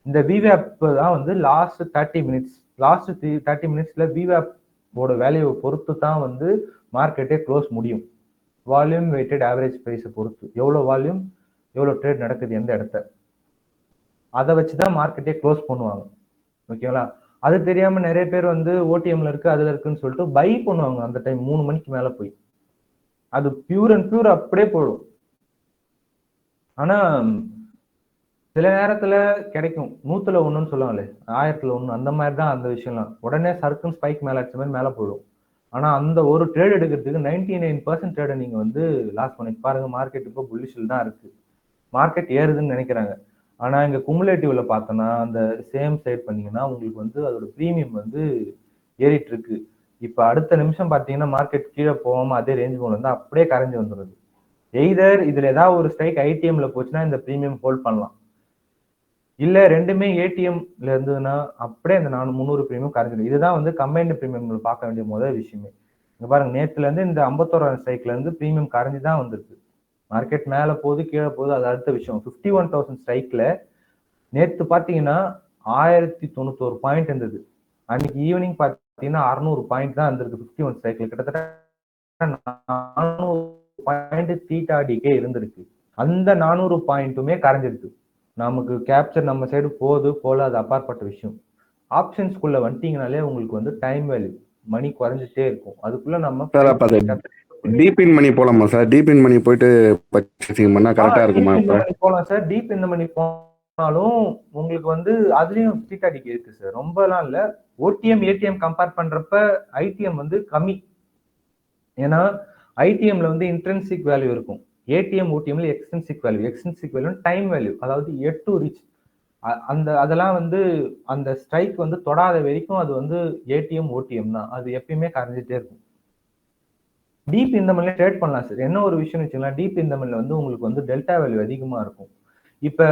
இந்த விவேப் தான் வந்து லாஸ்ட் 30 மினிட்ஸ், லாஸ்ட் 30 மினிட்ஸ்ல விவேப் ஓட வேல்யூவை பொறுத்து தான் வந்து மார்க்கெட்டே க்ளோஸ் முடியும். வால்யூம் வெயிட்டட் ஆவரேஜ் பிரைஸை பொறுத்து எவ்வளவு வால்யூம், எவ்வளவு ட்ரேட் நடக்குது எந்த இடத்த, அதை வச்சுதான் மார்க்கெட்டே க்ளோஸ் பண்ணுவாங்க. ஓகேங்களா, அது தெரியாம நிறைய பேர் வந்து ஓடிஎம்ல இருக்கு அதுல இருக்குன்னு சொல்லிட்டு பை பண்ணுவாங்க அந்த டைம் 3 மணிக்கு மேல போய். அது பியூர் அண்ட் பியூர் அப்படியே போடும். ஆனா சில நேரத்துல கிடைக்கும், 100ல 1ன்னு சொல்லுவாங்களே, 1000ல 1, அந்த மாதிரி தான் அந்த விஷயம்லாம். உடனே சர்க்குன்னு ஸ்பைக் மேல அடிச்ச மாதிரி மேல போயிடும். ஆனா அந்த ஒரு ட்ரேட் எடுக்கிறதுக்கு 99% ட்ரேடை நீங்க வந்து லாஸ் பண்ணி பாருங்க. மார்க்கெட் இப்போ புல்லிஷில் தான் இருக்கு, மார்க்கெட் ஏறுதுன்னு நினைக்கிறாங்க. ஆனா இங்க குமுலேட்டிவ்ல பார்த்தோன்னா அந்த சேம் சைட் பண்ணீங்கன்னா உங்களுக்கு வந்து அதோட ப்ரீமியம் வந்து ஏறிட்டு இருக்கு. இப்ப அடுத்த நிமிஷம் பாத்தீங்கன்னா மார்க்கெட் கீழே போகாம அதே ரேஞ்ச் போல இருந்தா அப்படியே கரைஞ்சு வந்துடுது. எய்தர் இதுல ஏதாவது ஒரு ஸ்ட்ரைக் ஐடிஎம்ல போச்சுன்னா இந்த ப்ரீமியம் ஹோல்ட் பண்ணலாம், இல்ல ரெண்டுமே ஏடிஎம்ல இருந்ததுன்னா அப்படியே இந்த 300 ப்ரீமியம் கரைஞ்சிடும். இதுதான் வந்து கம்பைன்டு ப்ரீமியம் பார்க்க வேண்டிய முதல் விஷயமே. இங்க பாருங்க, நேத்துல இருந்து இந்த 51 ஸ்ட்ரைக்ல இருந்து ப்ரீமியம் கரைஞ்சு தான் வந்திருக்கு. மார்க்கெட் மேல போகுது கீழே போகுது அது அடுத்த விஷயம். 51,000 ஸ்ட்ரைக்ல நேத்து பாத்தீங்கன்னா 1091 பாயிண்ட் இருந்தது. அன்னைக்கு ஈவினிங் பாத்தீங்கன்னா 600 பாயிண்ட் தான் இருந்திருக்கு 51 ஸ்ட்ரைக்ல. கிட்டத்தட்ட 400 பாயிண்ட் தீட்டா டிகே இருந்திருக்கு. அந்த 400 பாயிண்ட்டுமே கரைஞ்சிருக்கு. நமக்கு கேப்சர் நம்ம சைடு போகுது போல அது அப்பாற்பட்ட விஷயம். ஆப்ஷன்ஸ்குள்ள வந்துட்டீங்கனாலே உங்களுக்கு வந்து டைம் வேல்யூ மணி குறைஞ்சிட்டே இருக்கும். அதுக்குள்ள நம்ம டீப் இன் மணி போலாமா சார்? டீப் இன் மணி போயிட்டு பர்ச்சேசிங் பண்ணா கரெக்டா இருக்குமா? போலாம் சார். டீப் இந்த மணி போனாலும் உங்களுக்கு வந்து அதுலயும் தீட்டா டிகே இருக்கு சார், ரொம்பலாம் இல்ல. ஓடிஎம் ஏடிஎம் கம்பேர் பண்றப்ப ஐடிஎம் வந்து கம்மி. ஏன்னா ஐடிஎம்ல வந்து இன்ட்ரின்சிக் வேல்யூ இருக்கும், ஏடிஎம் ஓடிஎம்ல extrinsic value. Extrinsic value time value, அதாவது எட் டு ரீச். அந்த அதெல்லாம் வந்து அந்த ஸ்ட்ரைக் வந்து தொடாத வரைக்கும் அது வந்து ஏடிஎம் ஓடிஎம் தான், அது எப்பயுமே கரைஞ்சிட்டே இருக்கும். டீப் இந்த மணில ட்ரேட் பண்ணலாம் சார். என்ன ஒரு விஷயம் வச்சுக்கலாம், டீப் இந்த மணில வந்து உங்களுக்கு வந்து டெல்டா வேல்யூ அதிகமா இருக்கும். இப்ப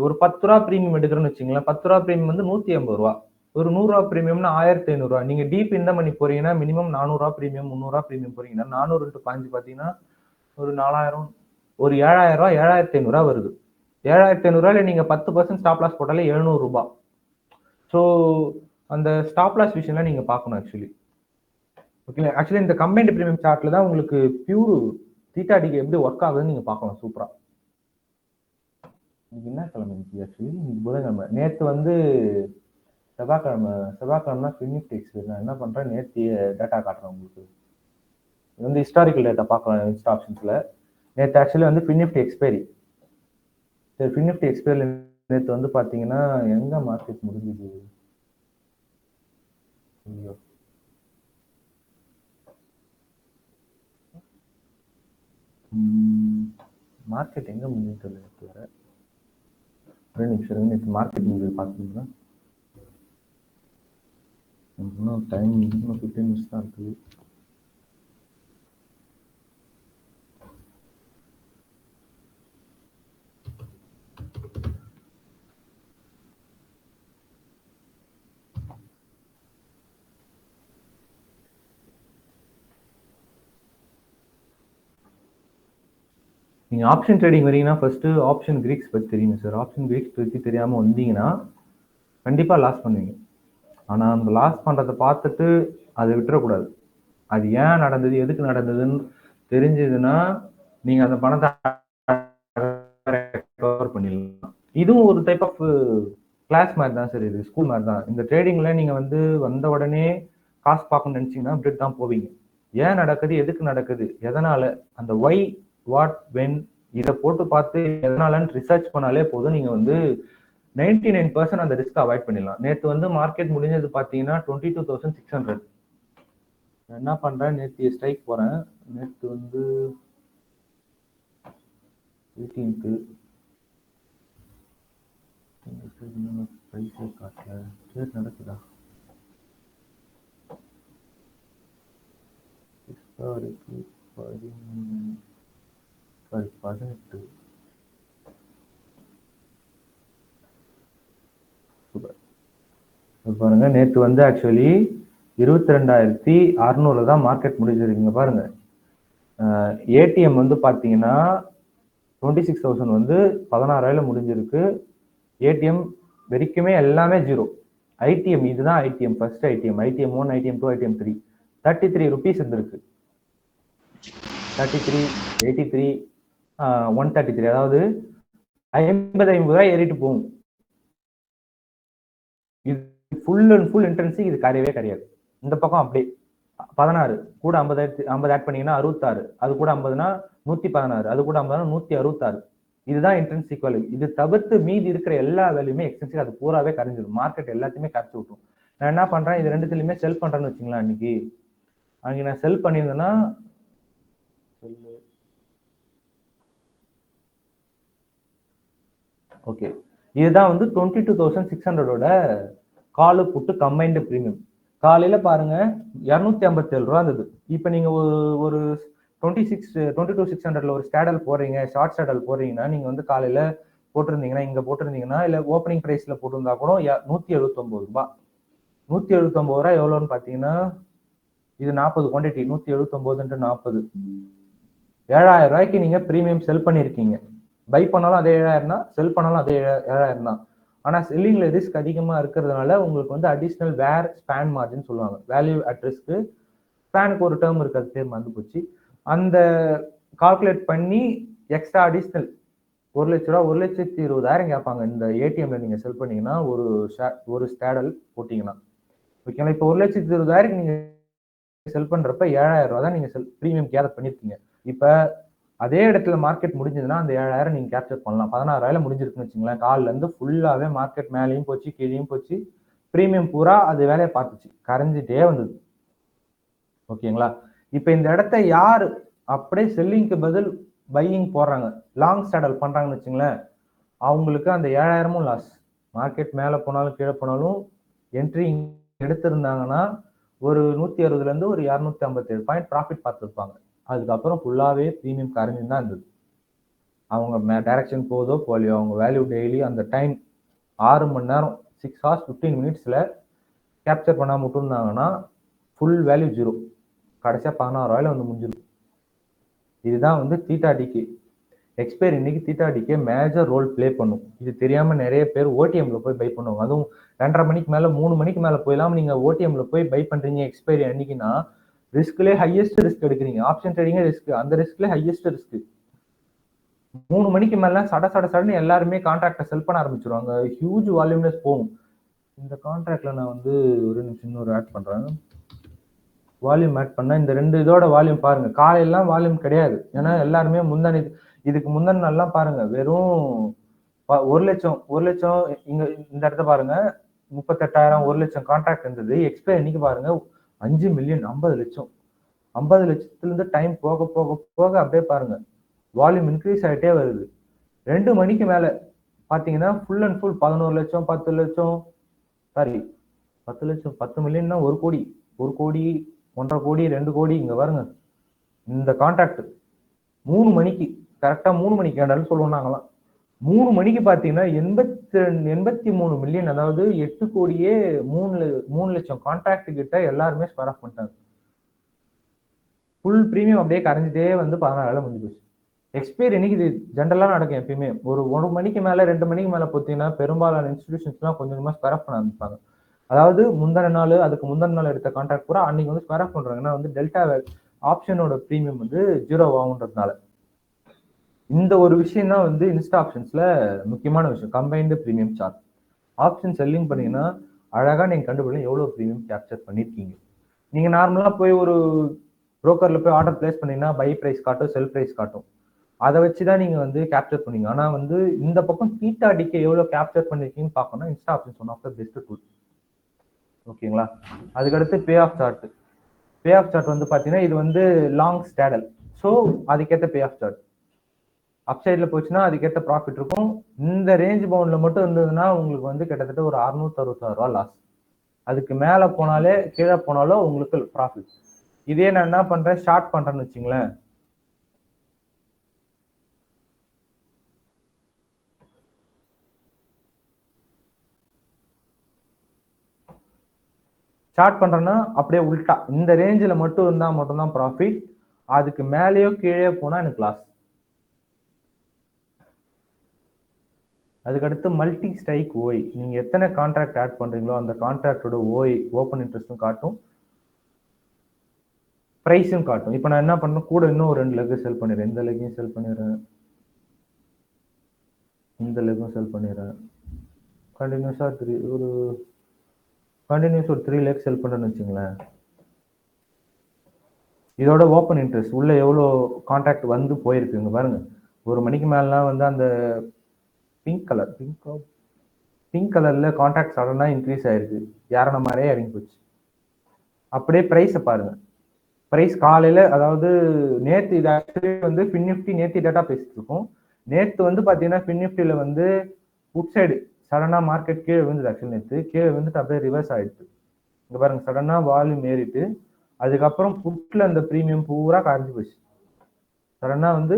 ஒரு 10 ரூபா பிரீமியம் எடுக்கிறோன்னு வச்சுங்களேன், 10 ரூபா பிரீமியம் வந்து 150 ரூபா, ஒரு 100 ரூபா பிரீமியம்னா 1500 ரூபா. நீங்க டீப் இந்த மணி போறீங்கன்னா மினிமம் 400 ரூபா பிரீமியம் 300 ரூபா பிரீமியம் போறீங்கன்னா 400 × 15 பாத்தீங்கன்னா ஒரு 4000, ஒரு 7000 ரூபா 7500 ரூபா வருது. 7500 ரூபாயில நீங்க 10% ஸ்டாப் லாஸ் போட்டாலே 700 ரூபாய். ஸோ அந்த ஸ்டாப் லாஸ் விஷயம்லாம் நீங்க பார்க்கணும் ஆக்சுவலி. ஓகே, ஆக்சுவலி இந்த கம்பைன்டு பிரீமியம் சார்ட்ல தான் உங்களுக்கு பியூர் தீட்டா டிகே எப்படி ஒர்க் ஆகுதுன்னு நீங்க பார்க்கலாம் சூப்பரா. இன்னைக்கு என்ன கிழமை? இன்னைக்கு ஆக்சுவலி இன்னைக்கு புதன்கிழமை. நேற்று வந்து செவ்வாய்க்கிழமை ஃபினிக்ஸ் எக்ஸ்பீரியன். நான் என்ன பண்றேன், நேற்று டேட்டா காட்டுறேன் உங்களுக்கு. இது வந்து ஹிஸ்டாரிக்கல் டேட்டா பார்க்கலாம் இன்ஸ்டா ஆப்ஷன்ஸ்ல. நேற்று ஆக்சுவலி வந்து ஃபினிஃப்டி எக்ஸ்பைரி. சரி, ஃபினிஃப்டி எக்ஸ்பைரி நேற்று வந்து பார்த்தீங்கன்னா எங்க மார்க்கெட் முடிஞ்சுது? ஐயோ, மார்க்கெட் எங்க முடிஞ்சு நேற்று வர. ஒரு நிமிஷம், நேற்று மார்க்கெட் முடிஞ்சது பார்த்தீங்கன்னா இன்னும் டைம் இன்னும் 15 மினிட்ஸ் தான் இருக்குது. நீங்கள் ஆப்ஷன் ட்ரேடிங் வரீங்கன்னா ஃபர்ஸ்ட் ஆப்ஷன் கிரீக்ஸ் பற்றி தெரியுங்க சார். ஆப்ஷன் கிரீக்ஸ் பற்றி தெரியாமல் வந்தீங்கன்னா கண்டிப்பாக லாஸ் பண்ணுவீங்க. ஆனால் அந்த லாஸ் பண்ணுறதை பார்த்துட்டு அதை விட்டுறக்கூடாது. அது ஏன் நடந்தது, எதுக்கு நடந்ததுன்னு தெரிஞ்சதுன்னா நீங்கள் அந்த பணத்தை ரெக்கவர் பண்ணிடலாம். இதுவும் ஒரு டைப் ஆஃப் கிளாஸ் மாதிரி தான் சார், இது ஸ்கூல் மாதிரி தான். இந்த ட்ரேடிங்ல நீங்கள் வந்து வந்த உடனே காசு பார்க்கணும்னு நினச்சிங்கன்னா இப்படி தான் போவீங்க. ஏன் நடக்குது, எதுக்கு நடக்குது, எதனால, அந்த ஒய், வாட், வென் இதை போட்டு பார்த்து எதனாலன்னு ரிசர்ச் பண்ணாலே போதும். நீங்கள் வந்து 99% அந்த ரிஸ்க் அவாய்ட் பண்ணிடலாம். நேற்று வந்து மார்க்கெட் முடிஞ்சது பார்த்தீங்கன்னா 22,600. நான் என்ன பண்ணுறேன், நேற்று ஸ்ட்ரைக் போகிறேன். நேற்று வந்து 18th பைசா காட்டல, ட்ரேட் நடக்குதா? ஹிஸ்டாரிக்கு 18 பாருங்க. நேற்று வந்து ஆக்சுவலி 22,600 தான் மார்க்கெட் முடிஞ்சிருக்குங்க பாருங்க. ஏடிஎம் வந்து பார்த்தீங்கன்னா 26,000 வந்து 16,000 முடிஞ்சிருக்கு. ஏடிஎம் வரைக்குமே எல்லாமே ஜீரோ. ஐடிஎம் இதுதான் IDM, first IDM, IDM 1, IDM 2, IDM 3 33 rupees இருந்திருக்கு. 33, 83, 133, அதாவது 50 ரூபாய் ஏறிட்டு போகும். இது ஃபுல் அண்ட் ஃபுல் இன்டென்சி, இது கிடையவே கிடையாது. இந்த பக்கம் அப்படியே 16 கூட 50 ஆட் பண்ணீங்கன்னா 66, அது கூட 50னா 116, அது கூட 50னா 166. இதுதான் இன்ட்ரென்சிக் வேல்யூ. இது தவிர்த்து மீதி இருக்கிற எல்லா வேல்யூமே எக்ஸ்டென்சிக், அது பூராவே கரைஞ்சிடும். மார்க்கெட் எல்லாத்தையுமே கரைச்சி விட்டுரும். நான் என்ன பண்றேன், இது ரெண்டுத்துலயுமே செல் பண்றேன்னு வச்சுங்களேன். அன்னைக்கு நான் செல் பண்ணியிருந்தேன்னா ஓகே, இதுதான் வந்து 22,600 காலு புட்டு கம்பைன்டு பிரீமியம். காலையில பாருங்க 257 ரூபா இருந்தது. இப்போ நீங்க ஒரு 22,600 ஒரு ஸ்டாடல் போடுறீங்க, ஷார்ட் ஸ்டாடல் போடுறீங்கன்னா நீங்க வந்து காலையில போட்டிருந்தீங்கன்னா, இங்க போட்டிருந்தீங்கன்னா, இல்ல ஓப்பனிங் பிரைஸ்ல போட்டிருந்தா கூட 179 ரூபாய். 179 ரூபாய் எவ்வளோன்னு பாத்தீங்கன்னா, இது 40 குவான்டிட்டி, 179 × 40, 7,000 ரூபாய்க்கு நீங்க பிரீமியம் செல் பண்ணிருக்கீங்க. பை பண்ணாலும் அதே 7,000 தான், செல் பண்ணாலும் அதே 7,000 தான். ஆனா செல்லிங்ல ரிஸ்க் அதிகமா இருக்கிறதுனால உங்களுக்கு வந்து அடிஷனல் வேர் ஸ்பேன் மார்ஜின் சொல்லுவாங்க. வேல்யூ அட் ரிஸ்க், ஸ்பேனுக்கு ஒரு டேர்ம் இருக்கு, அது பேர் மறந்து போச்சு. அந்த கால்குலேட் பண்ணி எக்ஸ்ட்ரா அடிஷனல் 1 லட்ச ரூபா, 1,20,000 கேட்பாங்க. இந்த ஏடிஎம்ல நீங்க செல் பண்ணீங்கன்னா, ஒரு ஸ்டாடல் போட்டீங்கன்னா ஓகேங்களா. இப்போ 1,20,000 நீங்க செல் பண்றப்ப 7,000 ரூபாய் தான் நீங்க பிரீமியம் கேதர் பண்ணிருக்கீங்க. இப்ப அதே இடத்துல மார்க்கெட் முடிஞ்சதுன்னா அந்த 7,000 நீங்க கேப்சர் பண்ணலாம். 16,000 முடிஞ்சிருக்குன்னு வச்சுங்களேன். காலில இருந்து ஃபுல்லாவே மார்க்கெட் மேலேயும் போச்சு, கீழேயும் போச்சு. பிரீமியம் பூரா அது வேலையை பார்த்துச்சு, கரைஞ்சிட்டே வந்தது. ஓகேங்களா. இப்ப இந்த இடத்த யாரு அப்படியே செல்லிங்க்கு பதில் பையிங் போடுறாங்க, லாங் ஸ்டாடல் பண்றாங்கன்னு வச்சுங்களேன், அவங்களுக்கு அந்த 7,000மும் லாஸ். மார்க்கெட் மேல போனாலும் கீழே போனாலும் என்ட்ரி எடுத்திருந்தாங்கன்னா ஒரு 160ல இருந்து ஒரு 257 பாயிண்ட் ப்ராஃபிட் பார்த்துருப்பாங்க. அதுக்கப்புறம் ஃபுல்லாவே பிரீமியம் கரைஞ்சு தான் இருந்தது. அவங்க டைரக்ஷன் போதோ போலியோ, அவங்க வேல்யூ டெய்லி அந்த டைம் 6 மணி நேரம் 6 hours 15 minutesல கேப்சர் பண்ணாம விட்டுருந்தாங்கன்னா ஃபுல் வேல்யூ ஜீரோ. கடைசியா 16,000 வந்து முடிஞ்சிடும். இதுதான் வந்து தீட்டா டிகே எக்ஸ்பைரி. இன்னைக்கு theta decay major role play பண்ணும். இது தெரியாம நிறைய பேர் ஓடிஎம்ல போய் பை பண்ணுவாங்க. அதுவும் 2:30 மணிக்கு மேல 3 மணிக்கு மேல போயிடலாம். நீங்க ஓடிஎம்ல போய் பை பண்றீங்க எக்ஸ்பைரி அன்னைக்குன்னா, ரிஸ்க்லேயே ஹையஸ்ட் ரிஸ்க் எடுக்கிறீங்க. ஆப்ஷன் ட்ரேடிங்கே ரிஸ்க், அந்த ரிஸ்க்லேயே ஹையஸ்ட் ரிஸ்க். 3 மணிக்கு மேல சடன்னு எல்லாருமே கான்ட்ராக்டை செல் பண்ண ஆரம்பிச்சிருவாங்க. ஹியூஜ் வால்யூம்னஸ் போகும். இந்த கான்ட்ராக்ட்ல நான் வந்து ஒரு நிமிஷம் இன்னொரு ஆட் பண்றேன். வால்யூம் ஆட் பண்ணா இந்த ரெண்டு இதோட வால்யூம் பாருங்க. காலையெல்லாம் வால்யூம் கிடையாது, ஏன்னா எல்லாருமே இதுக்கு முந்தின நாள்லாம் பாருங்க வெறும் 1 லட்சம் இங்க இந்த இடத்த பாருங்க 38,000 1 லட்சம் கான்ட்ராக்ட் இருந்தது. எக்ஸ்பைரி இன்னைக்கு பாருங்க 5 மில்லியன் 50 லட்சம். 50 லட்சத்துல இருந்து டைம் போக போக போக அப்படியே பாருங்க வால்யூம் இன்க்ரீஸ் ஆகிட்டே வருது. 2 மணிக்கு மேல பாத்தீங்கன்னா ஃபுல் அண்ட் ஃபுல் 11 லட்சம் 10 லட்சம், சாரி 10 லட்சம் 10 மில்லியன்னா 1 கோடி, 1 கோடி 1.5 கோடி 2 கோடி. இங்க பாருங்க இந்த கான்ட்ராக்ட் 3 மணிக்கு கரெக்டா 3 மணிக்கு கேண்டாலும் சொல்லுவோம் நாங்களாம். 3 மணிக்கு பாத்தீங்கன்னா 83 மில்லியன், அதாவது 8 கோடியே 3 லட்சம் கான்ட்ராக்ட் கிட்ட எல்லாருமே ஸ்கொயர் ஆஃப் பண்ணிட்டாங்க. ஃபுல் பிரீமியம் அப்படியே கரைஞ்சிட்டே வந்து 16,000 முடிஞ்சு போச்சு. எக்ஸ்பைரி இன்னைக்கு இது ஜென்ரலா நடக்கும் எப்பயுமே. ஒரு 1 மணிக்கு மேல 2 மணிக்கு மேல பார்த்தீங்கன்னா பெரும்பாலான இன்ஸ்டிடியூஷன்ஸ்லாம் கொஞ்சம் கொஞ்சமா ஸ்கொயர் ஆஃப் பண்ண ஆரம்பிப்பாங்க. அதாவது முந்தின நாள் அதுக்கு முந்தின நாள் எடுத்த கான்ட்ராக்ட் பூரா அன்னைக்கு வந்து ஸ்கொயர் ஆஃப் பண்றாங்க. ஏன்னா வந்து டெல்டா ஆப்ஷனோட பிரீமியம் வந்து 0 ஆகுன்றதுனால. இந்த ஒரு விஷயம் தான் வந்து இன்ஸ்டா ஆப்ஷன்ஸ்ல முக்கியமான விஷயம். Combined premium chart. Option selling பண்ணீங்கன்னா அழகா நீங்க கண்டுபிடிக்கலாம் எவ்வளவு பிரீமியம் கேப்சர் பண்ணிருக்கீங்க. நீங்க நார்மலா போய் ஒரு புரோக்கர்ல போய் ஆர்டர் பிளேஸ் பண்ணீங்கன்னா பை பிரைஸ் காட்டும், செல் பிரைஸ் காட்டும். அதை வச்சுதான் நீங்க வந்து கேப்சர் பண்ணீங்க. ஆனா வந்து இந்த பக்கம் தீட்டா டிகே எவ்வளவு கேப்சர் பண்ணிருக்கீங்கன்னு பார்க்கணும். Insta Options one of the best tool. ஓகேங்களா? அதுக்கடுத்து payoff chart. Payoff chart வந்து பாத்தீங்கன்னா இது வந்து லாங் ஸ்டேடல். ஸோ அதுக்கேற்ற பே ஆஃப் சார்ட். அப்சைட்ல போச்சுன்னா அதுக்கேற்ற ப்ராஃபிட் இருக்கும். இந்த ரேஞ்ச் பவுண்ட்ல மட்டும் இருந்ததுன்னா உங்களுக்கு வந்து கிட்டத்தட்ட ஒரு 666 ரூபா லாஸ். அதுக்கு மேல போனாலே கீழே போனாலும் உங்களுக்கு ப்ராஃபிட். இதே நான் என்ன பண்றேன், ஷார்ட் பண்றேன்னு வச்சுங்களேன். ஷார்ட் பண்றேன்னா அப்படியே உல்டா இந்த ரேஞ்சில் மட்டும் இருந்தா மட்டும்தான் ப்ராஃபிட். அதுக்கு மேலேயோ கீழே போனா எனக்கு லாஸ். அதுக்கடுத்து மல்டி ஸ்ட்ரைக் ஓய். நீங்க எத்தனை கான்ட்ராக்ட் ஆட் பண்றீங்களோ அந்த கான்ட்ராக்டோட ஓய் ஓப்பன் இன்ட்ரெஸ்டும் காட்டும், பிரைஸும் காட்டும். இப்போ நான் என்ன பண்ணணும், கூட இன்னும் ஒரு 2 லெக் செல் பண்ணிடுறேன். இந்த லெக்கையும் செல் பண்ணிடுறேன், இந்த லெக்கும் செல் பண்ணிடுறேன். கண்டினியூஸா ஒரு 3 லேக் செல் பண்ணுறேன்னு வச்சுங்களேன். இதோட ஓப்பன் இன்ட்ரெஸ்ட் உள்ள எவ்வளோ கான்ட்ராக்ட் வந்து போயிருக்குங்க பாருங்க. 1 மணிக்கு மேலாம் வந்து அந்த பிங்க் கலர்ல கான்ட்ராக்ட் சடனா இன்க்ரீஸ் ஆயிருக்கு, யாரோட மாதிரியே இறங்கி போச்சு. அப்படியே பிரைஸை பாருங்க. பிரைஸ் காலையில, அதாவது நேத்து இது ஆக்சுவலி வந்து ஃபின் நிஃப்டி நேத்தி டேட்டா பேசிட்டு இருக்கோம். நேத்து வந்து பாத்தீங்கன்னா ஃபின் நிஃப்டில வந்து உட் சைடு சடனா மார்க்கெட் கீழே விழுந்தது. ஆக்சுவலி நேத்து கீழே விழுந்துட்டு அப்படியே ரிவர்ஸ் ஆயிடுச்சு. இங்க பாருங்க, சடனா வால்யூம் ஏறிட்டு அதுக்கப்புறம் புட்ல அந்த பிரீமியம் பூரா கரைஞ்சு போச்சு. சடனா வந்து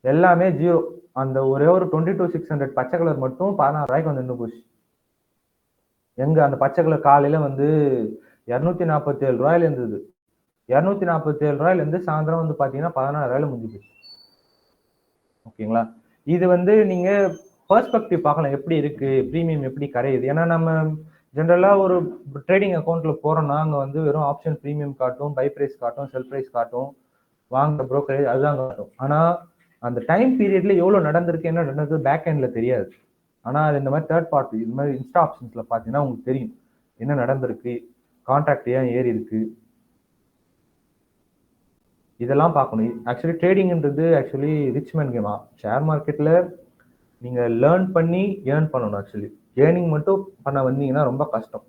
எல்லாமே 0. அந்த ஒரே ஒரு 22,600 பச்சை கலர் மட்டும் 16 ரூபாய்க்கு வந்து நின்று போச்சு. எங்க அந்த பச்சை கலர் காலையில வந்து 247 ரூபாயில இருந்தது. 247 ரூபாயில இருந்து சாயந்தரம் வந்து பாத்தீங்கன்னா 16 ரூபாயில முடிஞ்சு போச்சு. ஓகேங்களா? இது வந்து நீங்க பெர்ஸ்பெக்டிவ் பார்க்கலாம், எப்படி இருக்கு பிரீமியம், எப்படி கரையுது. ஏன்னா நம்ம ஜென்ரலா ஒரு ட்ரேடிங் அக்கௌண்ட்ல போறோம்னா அங்க வந்து வெறும் ஆப்ஷன் பிரீமியம் காட்டும், பை பிரைஸ் காட்டும், செல் பிரைஸ் காட்டும், வாங்குற புரோக்கரேஜ் அதுதான் காட்டும். ஆனா அந்த டைம் பீரியட்ல எவ்வளவு நடந்திருக்கு, என்ன நடந்தது பேக் எண்ட்ல தெரியாது. ஆனா அது இந்த மாதிரி தேர்ட் பார்ட்டி, இந்த மாதிரி இன்ஸ்டா ஆப்ஷன்ஸ்ல பாத்தீங்கன்னா உங்களுக்கு தெரியும் என்ன நடந்திருக்கு, கான்ட்ராக்ட் ஏன் ஏறி இருக்கு, இதெல்லாம் பார்க்கணும். ஆக்சுவலி ட்ரேடிங்ன்றது ஆக்சுவலி ரிச் மேன் கேமா. ஷேர் மார்க்கெட்ல நீங்க லேர்ன் பண்ணி ஏர்ன் பண்ணணும். ஆக்சுவலி ஏர்னிங் மட்டும் பண்ண வந்தீங்கன்னா ரொம்ப கஷ்டம்.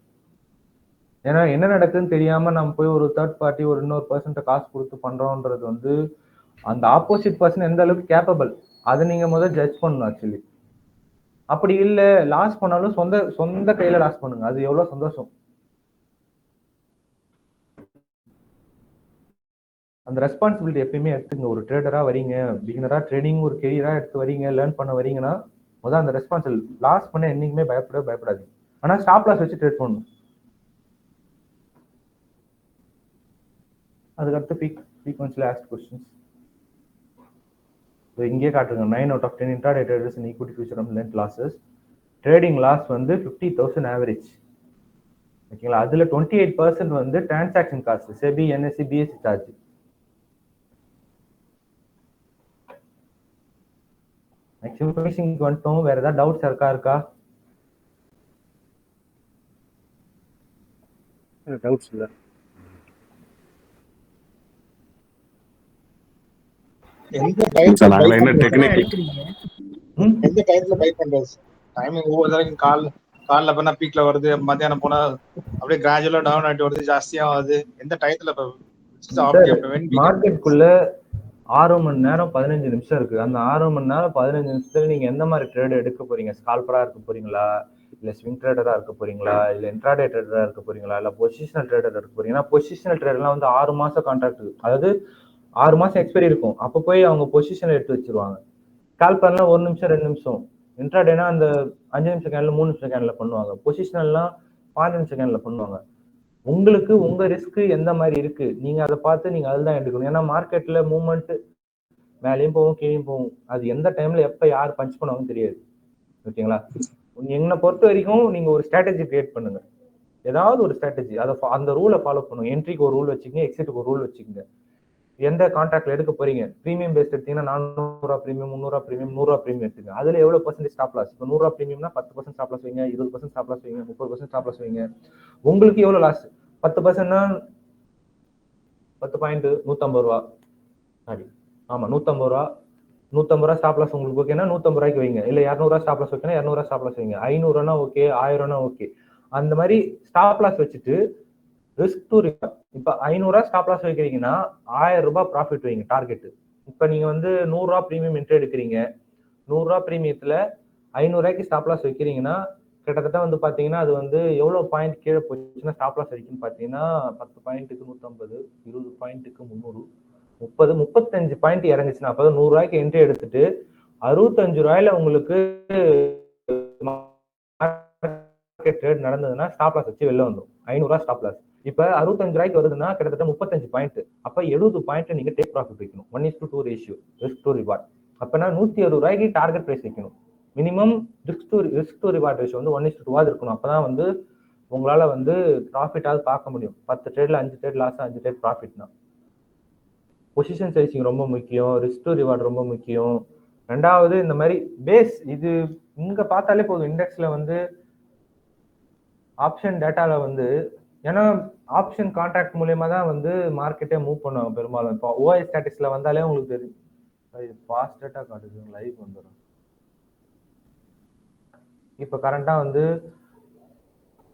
ஏன்னா என்ன நடக்குதுன்னு தெரியாம நம்ம போய் ஒரு தேர்ட் பார்ட்டி ஒரு இன்னொரு பர்சன்ட்ட காசு கொடுத்து பண்றோம்ன்றது வந்து அந்த ஆப்போசிட் பர்சன் எந்த அளவுக்கு கேப்பபிள் அதை நீங்க முதல்ல ஜட்ஜ் பண்ணணும். ஆக்சுவலி அப்படி இல்ல, லாஸ் பண்ணாலும் சொந்த சொந்த கையில லாஸ் பண்ணுங்க, அது எவ்வளவு சந்தோஷம். அந்த ரெஸ்பான்சிபிலிட்டி எப்பயுமே எடுத்துங்க. ஒரு ட்ரேடரா வரீங்க, பிகினரா ட்ரேடிங் ஒரு கெரியரா எடுத்து வரீங்க, லேர்ன் பண்ண வரீங்கன்னா முதல் அந்த ரெஸ்பான்சிபிலிட்டி. லாஸ் பண்ண என்னைக்குமே பயப்படாதீங்க. ஆனா ஸ்டாப் லாஸ் வச்சு ட்ரேட் பண்ணணும். அதுக்கடுத்து ஃப்ரீக்வென்சில ஆஸ்க்ட் கொஸ்டின்ஸ் இங்கே காட்டுங்க. 9 out of 10 intraday traders in equity future net losses. Trading loss வந்து 50,000 ஆவரேஜ். ஓகேங்களா? அதுல 28% வந்து transaction cost, SEBI, NSC, BSC charge. Maximum ஃபினிஷிங்க்கு வந்துட்டோம். வேற ஏதாவது டவுட்ஸ் இருக்கா? டவுட்ஸ் இல்ல. எந்த டயத்துல பை பண்றது டைமிங் ஒவ்வொரு தடவைக்கும் கால்ல பண்ணா பீக்ல வருது, மத்தியானம் போனா அப்படியே கிராஜுவலா டவுன் ஆயிட்டு வருது, ஜாஸ்தியா வருது. எந்த டயத்துல மார்க்கெட்டுக்குள்ள 6 மணி நேரம் 15 நிமிஷம் இருக்கு. அந்த 6 மணி நேரம் 15 நிமிஷத்துல நீங்க எந்த மாதிரி ட்ரேட் எடுக்க போறீங்க? ஸ்கால்பரா இருக்க போறீங்களா, இல்ல ஸ்விங் ட்ரேடரா இருக்க போறீங்களா, இல்ல இன்ட்ராடே ட்ரேடரா இருக்க போறீங்களா, இல்ல பொசிஷனல் ட்ரேடரா இருக்க போறீங்கன்னா பொசிஷனல் ட்ரேடர்லாம் வந்து 6 மாசம் கான்ட்ராக்ட், அதாவது 6 மாசம் எக்ஸ்பைரி இருக்கும். அப்ப போய் அவங்க பொசிஷன் எடுத்து வச்சிருவாங்க. ஸ்கால்பர்லாம் 1 நிமிஷம் 2 நிமிஷம். இன்ட்ராடேனா அந்த 5 நிமிஷம் கேன்ல 3 நிமிஷம் கேன்ல பண்ணுவாங்க. பொசிஷனல்லாம் 5 நிமிஷம் கேன்ல பண்ணுவாங்க. உங்களுக்கு உங்க ரிஸ்க் எந்த மாதிரி இருக்கு நீங்க அதை பார்த்து நீங்க அதுதான் எடுக்கணும். ஏன்னா மார்க்கெட்ல மூவ்மெண்ட் மேலேயும் போகும் கீழேயும் போகும். அது எந்த டைம்ல எப்ப யார் பஞ்ச் பண்ணுவாங்கன்னு தெரியாது. ஓகேங்களா? என்னை பொறுத்த வரைக்கும் நீங்க ஒரு ஸ்ட்ராட்டஜி கிரியேட் பண்ணுங்க. ஏதாவது ஒரு ஸ்ட்ராட்டஜி அதை அந்த ரூலை ஃபாலோ பண்ணுங்க. என்ட்ரிக்கு ஒரு ரூல் வச்சுக்கோங்க, எக்ஸிட்டுக்கு ஒரு ரூல் வச்சுக்கோங்க. எந்த கான்ட்ராக்ட்ல எடுக்க போறீங்க, பிரீமியம் பேஸ்ட் எடுத்தீங்கன்னா 400 பிரீமியம், 300 பிரீமியம், 100 பிரீமியம் எடுத்துங்க. அதுல எவ்வளவு பர்சன்டேஜ் ஸ்டாப் லாஸ்? இப்போ 100 பிரீமியம்னா 10% ஸ்டாப் லாஸ் வைங்க, 20% ஸ்டாப் லாஸ் வைங்க, 30% ஸ்டாப் லாஸ் வைங்க. உங்களுக்கு எவ்வளவு லாஸ்? 10%னா 10 பாயிண்ட் 150 ரூபா. அப்படி ஆமா 150 ரூபா. 150 ரூபா ஸ்டாப் லாஸ் உங்களுக்கு ஓகேனா 150 ரூபாய்க்கு வைங்க. இல்ல 200 ரூபா ஸ்டாப் லாஸ் வைக்கணும், 200 ரூபா ஸ்டாப் லாஸ் வைங்க. 500 ஓகே, 1000 ஓகே. அந்த மாதிரி ஸ்டாப் லாஸ் வச்சுட்டு ரிஸ்க் டு ரிவார்ட். இப்ப 500 ஸ்டாப் லாஸ் வைக்கிறீங்கன்னா 1000 ரூபாய் ப்ராஃபிட் வைங்க டார்கெட். இப்ப நீங்க வந்து 100 ரூபா பிரீமியம் என்ட்ரி எடுக்கிறீங்க. 100 ரூபா பிரீமியத்துல 500 ரூபாய்க்கு ஸ்டாப் லாஸ் வைக்கிறீங்கன்னா கிட்டத்தட்ட வந்து பாத்தீங்கன்னா அது வந்து எவ்வளவு பாயிண்ட் கீழே போச்சுன்னா ஸ்டாப் லாஸ் வரைக்கும் பாத்தீங்கன்னா 10 பாயிண்ட்டுக்கு 150, 20 பாயிண்ட்டுக்கு 300, 30, 35 பாயிண்ட் இறங்குச்சுன்னா அப்ப 100 ரூபாய்க்கு என்ட்ரி எடுத்துட்டு 65 ரூபாயில உங்களுக்கு ட்ரேட் நடந்ததுன்னா ஸ்டாப் லாஸ் வச்சு வெளில வந்துடும். 500 ரூபாய் ஸ்டாப் லாஸ். இப்ப 65 ரூபாய்க்கு வருதுன்னா கிட்டத்தட்ட 35 பாயிண்ட். அப்ப 70 பாயிண்ட் நீங்க டேக் ப்ராஃபிட் வைக்கணும். 1:2 ரேஷியோ ரிஸ்க் டு ரிவார்ட். அப்பனா 160 ரூபாய்க்கு டார்கெட் பிரைஸ் வைக்கணும். Minimum risk to reward ratio வந்து 1:2 இருக்கணும். அப்பதான் வந்து உங்களால வந்து ப்ராஃபிட்டாவது பார்க்க முடியும். 10 ட்ரேட்ல 5 ட்ரேட் லாஸ், 5 ட்ரேட் ப்ராஃபிட்னா. பொசிஷன் சைசிங் ரொம்ப முக்கியம், ரிஸ்க் டு ரிவார்ட் ரொம்ப முக்கியம். ரெண்டாவது இந்த மாதிரி பேஸ் இது இங்க பார்த்தாலே போதும். இண்டெக்ஸ்ல வந்து ஆப்ஷன் டேட்டால வந்து ஏன்னா ஆப்ஷன் கான்ட்ராக்ட் மூலயமா தான் வந்து மார்க்கெட்டே மூவ் பண்ணுவாங்க பெரும்பாலும். இப்போ ஓஎஸ் ஸ்டாட்டிக்ஸ்ல வந்தாலே உங்களுக்கு தெரியும். ஃபாஸ்ட் டேட்டா காட்டுது, லைவ் வந்துடும். இப்போ கரண்டா வந்து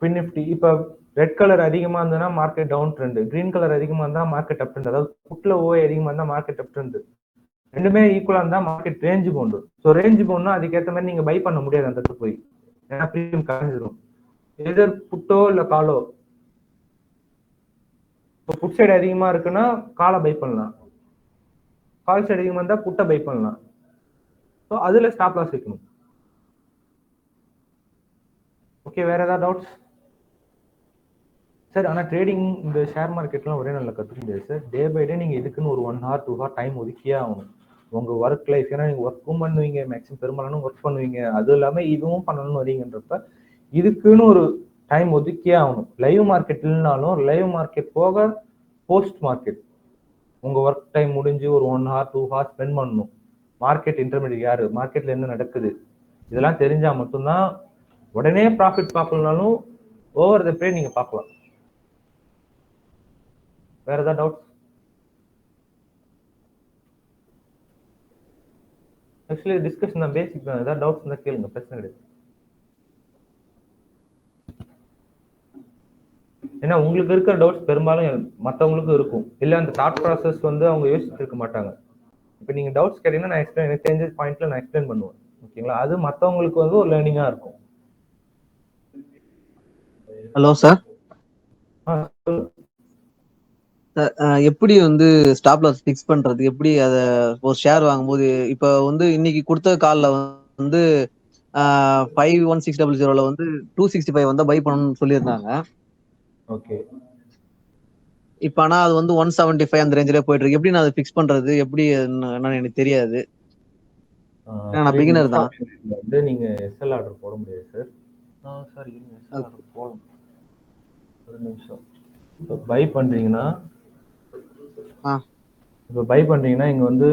பின் நிஃப்டி இப்போ ரெட் கலர் அதிகமா இருந்ததுன்னா market down trend, green colour அதிகமா இருந்தா மார்க்கெட் அப் ட்ரெண்ட். அதாவது புட்ல ஓஏ அதிகமா இருந்தா மார்க்கெட் அப் ட்ரெண்ட். ரெண்டுமே ஈக்குவலா இருந்தா மார்க்கெட் ரேஞ்சு போண்டு. ஸோ ரேஞ்சு போகணும்னா அதுக்கேற்ற மாதிரி நீங்க பை பண்ண முடியாது அந்த இடத்துக்கு போய், ஏன்னா ப்ரீமியம் கரைஞ்சிடும். எதர் புட்டோ இல்ல காலோ. இப்போ புட் சைடு அதிகமா இருக்குன்னா காலை பை பண்ணலாம், கால் சைடு அதிகமா இருந்தா புட்டை பை பண்ணலாம். ஸோ அதுல ஸ்டாப் லாஸ் வைக்கணும். ஓகே, வேற ஏதாவது டவுட்ஸ் சார்? ஆனால் ட்ரேடிங் இந்த ஷேர் மார்க்கெட்லாம் ஒரே நாளில் கற்றுக்க முடியாது சார். டே பை டே நீங்கள் இதுக்குன்னு ஒரு 1 hour 2 hour டைம் ஒதுக்கியே ஆகணும். உங்கள் ஒர்க் லைஃப், ஏன்னா நீங்கள் ஒர்க்கும் பண்ணுவீங்க, மேக்ஸிமம் பெரும்பாலான ஒர்க் பண்ணுவீங்க, அதுவும் இல்லாமல் இதுவும் பண்ணணும்னு வரீங்கன்றப்ப இதுக்குன்னு ஒரு டைம் ஒதுக்கியே ஆகணும். லைவ் மார்க்கெட் இல்லைனாலும் லைவ் மார்க்கெட் போக போஸ்ட் மார்க்கெட் உங்கள் ஒர்க் டைம் முடிஞ்சு ஒரு 1 hour 2 hour ஸ்பெண்ட் பண்ணணும். மார்க்கெட் இன்டர்மீடியட் யாரு, மார்க்கெட்ல என்ன நடக்குது, இதெல்லாம் தெரிஞ்சா மட்டும்தான் உடனே ப்ராஃபிட் பார்க்கலனாலும் ஓவர் த பே நீங்க பார்க்கலாம். வேற ஏதாவது டவுட்? ஆக்சுவலி டிஸ்கஷன் தான், பேசிக் தான். ஏதாவது டவுட்ஸ் இருந்தால் கேளுங்க, பிரச்சனை கிடையாது. ஏன்னா உங்களுக்கு இருக்கிற டவுட்ஸ் பெரும்பாலும் மற்றவங்களுக்கும் இருக்கும். இல்லை அந்த தாட் ப்ராசஸ் வந்து அவங்க யோசிச்சுட்டு இருக்க மாட்டாங்க. இப்போ நீங்கள் டவுட்ஸ் கேட்டீங்கன்னா நான் எக்ஸ்பிளைன், எனக்கு தெரிஞ்ச பாயிண்ட்ல நான் எக்ஸ்பிளைன் பண்ணுவேன். ஓகேங்களா? அது மற்றவங்களுக்கு வந்து ஒரு லேர்னிங்காக இருக்கும். Hello sir. எப்படி வந்து ஸ்டாப் லாஸ் ஃபிக்ஸ் பண்றது, எப்படி அதை ஒரு ஷேர் வாங்கும்போது இப்போ வந்து இன்னைக்கு கொடுத்த கால்ல வந்து 51600 வந்து 265 வந்தா பை பண்ணணும்னு சொல்லியிருந்தாங்க. ஓகே. இப்போ ஆனா அது வந்து 175 அந்த ரேஞ்சிலே போயிட்டு இருக்கு. எப்படி நான் அதை ஃபிக்ஸ் பண்றது, எப்படி எனக்கு தெரியாது. நான் பிகினர் தான். வந்து நீங்க எஸ்எல் ஆர்டர் போட முடியாது சார். சார் இருங்க, எஸ்எல் ஆர்டர் போடணும். ஒரு நிமிஷம். இப்போ பை பண்றீங்கன்னா இங்க வந்து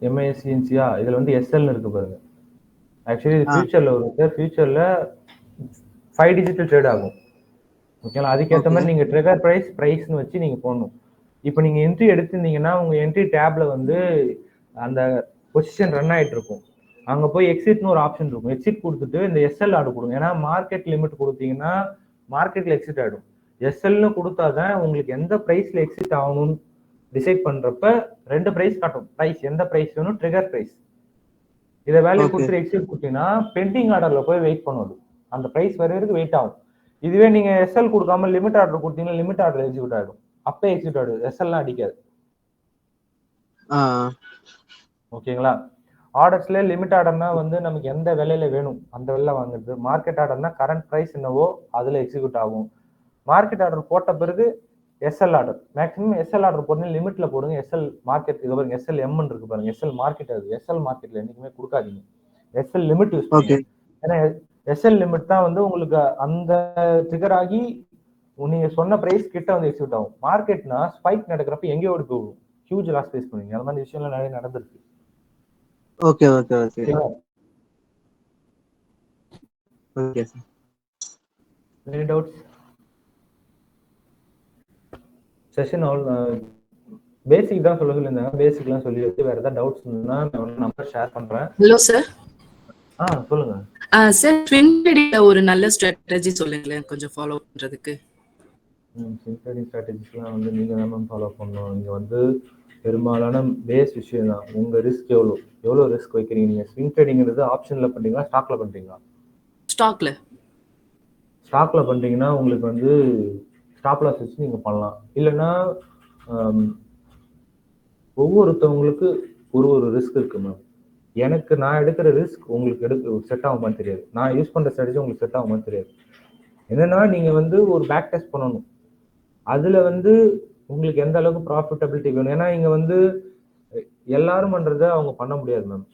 எம்ஐஎஸ்சிஎன்சியா இதுல வந்து எஸ்எல்னு இருக்கு பாருங்க. ஆக்சுவலி இது ஃபியூச்சர்ல வரும் சார். ஃபியூச்சர்ல 5 டிஜிட்டல் ட்ரேட் ஆகும். ஓகேங்களா? அதுக்கேற்ற மாதிரி நீங்க ட்ரிகர் பிரைஸ்னு வச்சு நீங்க போடணும். இப்போ நீங்க என்ட்ரி எடுத்திருந்தீங்கன்னா உங்க என்ட்ரி டேப்ல வந்து அந்த பொசிஷன் ரன் ஆயிட்டு இருக்கும். அங்க போய் எக்ஸிட்னு ஒரு ஆப்ஷன் இருக்கும். எக்ஸிட் கொடுத்துட்டு இந்த எஸ்எல் ஆர்டர் கொடுங்க. ஏன்னா மார்க்கெட் லிமிட் கொடுத்தீங்கன்னா மார்க்கெட்ல எக்ஸிட் ஆயிடும். எஸ்எல்னு கொடுத்தாதான் உங்களுக்கு எந்த பிரைஸ்ல எக்ஸிட் ஆகணும்னு டிசைட் பண்றப்ப 2 பிரைஸ் காட்டும். பிரைஸ் எந்த பிரைஸ் வேணும், ட்ரிகர் பிரைஸ். இதை வேல்யூ கொடுத்துட்டு எக்ஸிட் கொடுத்தீங்கன்னா பெண்டிங் ஆர்டர்ல போய் வெயிட் பண்ணுவது. அந்த பிரைஸ் வர வரைக்கும் வெயிட் ஆகும். இதுவே நீங்க எஸ்எல் கொடுக்காம லிமிட் ஆர்டர் கொடுத்தீங்கன்னா லிமிட் ஆர்டர் எக்ஸிக்யூட் ஆயிடும். அப்போ எக்ஸிட் ஆயிடும், எஸ்எல்லாம் அடிக்காது. ஓகேங்களா? ஆர்டர்ஸ்ல லிமிட் ஆர்டர்னா வந்து நமக்கு எந்த விலையில வேணும் அந்த விலையில வாங்குறது. மார்க்கெட் ஆர்டர்னா கரண்ட் பிரைஸ் என்னவோ அதுல எக்ஸிக்யூட் ஆகும். மார்க்கெட் ஆர்டர் போட்ட பிறகு SL order maximum SL order போடுங்க, லிமிட்ல போடுங்க. எஸ்எல் மார்க்கெட் இது பாருங்க, எஸ்எல் எம்னு இருக்கு பாருங்க, எஸ்எல் மார்க்கெட். அது எஸ்எல் மார்க்கெட்ல என்னைக்குமே கொடுக்காதீங்க, எஸ்எல் லிமிட் யூஸ் பண்ணுங்க. ஏன்னா எஸ்எல் லிமிட் தான் வந்து உங்களுக்கு அந்த ட்ரிகர் ஆகி நீங்க சொன்ன பிரைஸ் கிட்ட வந்து எக்ஸிக்யூட் ஆகும். மார்க்கெட்னா ஸ்பைக் நடக்கிறப்ப எங்கேயோ ஓடி போகும், ஹியூஜ் லாஸ் ஃபேஸ் பண்ணுவீங்க. அந்த மாதிரி விஷயம்லாம் நிறைய நடந்திருக்கு. Okay okay okay okay sir. Any doubts? Session all basic தான் சொல்ல சொல்லியிருந்தாங்க, பேசிக்லாம் சொல்லி வச்சு வேற ஏதாவது டவுட்ஸ் இருந்தா நான் நம்பர் ஷேர் பண்றேன். Hello sir. சொல்லுங்க சார். ட்வின் ட்ரேடிங்ல ஒரு நல்ல ஸ்ட்ராட்டஜி சொல்லுங்களேன் கொஞ்சம் ஃபாலோ பண்றதுக்கு. ட்வின் ட்ரேடிங் ஸ்ட்ராட்டஜிஸ்லாம் வந்து நீங்க தான் ஃபாலோ பண்ணணும். நீங்க வந்து பெரும்பாலான பேஸ் விஷயம் தான், உங்க ரிஸ்க் எவ்வளோ ரிஸ்க் வைக்கிறீங்க. நீங்க ஸ்விங் ட்ரேடிங்கிறது ஆப்ஷன்ல பண்றீங்களா, ஸ்டாக்ல பண்றீங்களா? ஸ்டாக்ல பண்றீங்கன்னா உங்களுக்கு வந்து ஸ்டாப் லாஸ் வச்சு நீங்க பண்ணலாம். இல்லைன்னா ஒவ்வொருத்தவங்களுக்கு ஒரு ரிஸ்க் இருக்கு மேம். எனக்கு நான் எடுக்கிற ரிஸ்க் உங்களுக்கு செட் ஆகுமான்னு தெரியாது, நான் யூஸ் பண்ற ஸ்ட்ராட்டஜி உங்களுக்கு செட் ஆகுமான்னு தெரியாது. என்னன்னா நீங்க வந்து ஒரு பேக் டெஸ்ட் பண்ணணும், அதுல வந்து உங்களுக்கு எந்த அளவுக்கு ப்ராஃபிட்டபிலிட்டி வேணும். ஏன்னா இங்க வந்து எல்லாரும் பண்றதை அவங்க பண்ண முடியாது மேம்.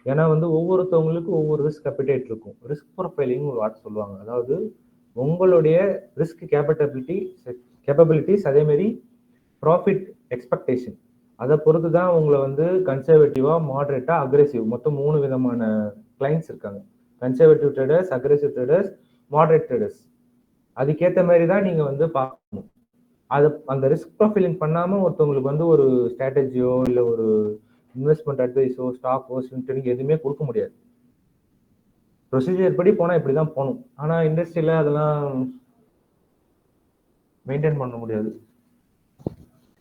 ஏன்னா வந்து ஒவ்வொருத்தவங்களுக்கு ஒவ்வொரு ரிஸ்க் அப்பிடைட் இருக்கும். ரிஸ்க் ப்ரொஃபைலிங் ஒரு வார்த்தை சொல்லுவாங்க. அதாவது உங்களுடைய ரிஸ்க் கேப்பபிலிட்டிஸ், அதே மாதிரி ப்ராஃபிட் எக்ஸ்பெக்டேஷன், அதை பொறுத்து தான் உங்களை வந்து கன்சர்வேட்டிவா, மாடரேட்டா, அக்ரெசிவ், மொத்தம் 3 விதமான கிளைண்ட்ஸ் இருக்காங்க. Conservative traders, aggressive traders, moderate traders. அதுக்கேற்ற மாதிரி தான் நீங்க வந்து பார்க்கணும். அது அந்த ரிஸ்க் ப்ரொஃபைலிங் பண்ணாம ஒருத்தவங்களுக்கு வந்து ஒரு ஸ்ட்ராட்டஜியோ இல்லை ஒரு இன்வெஸ்ட்மெண்ட் அட்வைஸோ, ஸ்டாக்கோ, ஸ்விங் ட்ரேடிங் எதுவுமே கொடுக்க முடியாது. ப்ரொசீஜர் படி போனால் இப்படி தான் போகணும். ஆனால் இண்டஸ்ட்ரியில் அதெல்லாம் மெயின்டைன் பண்ண முடியாது.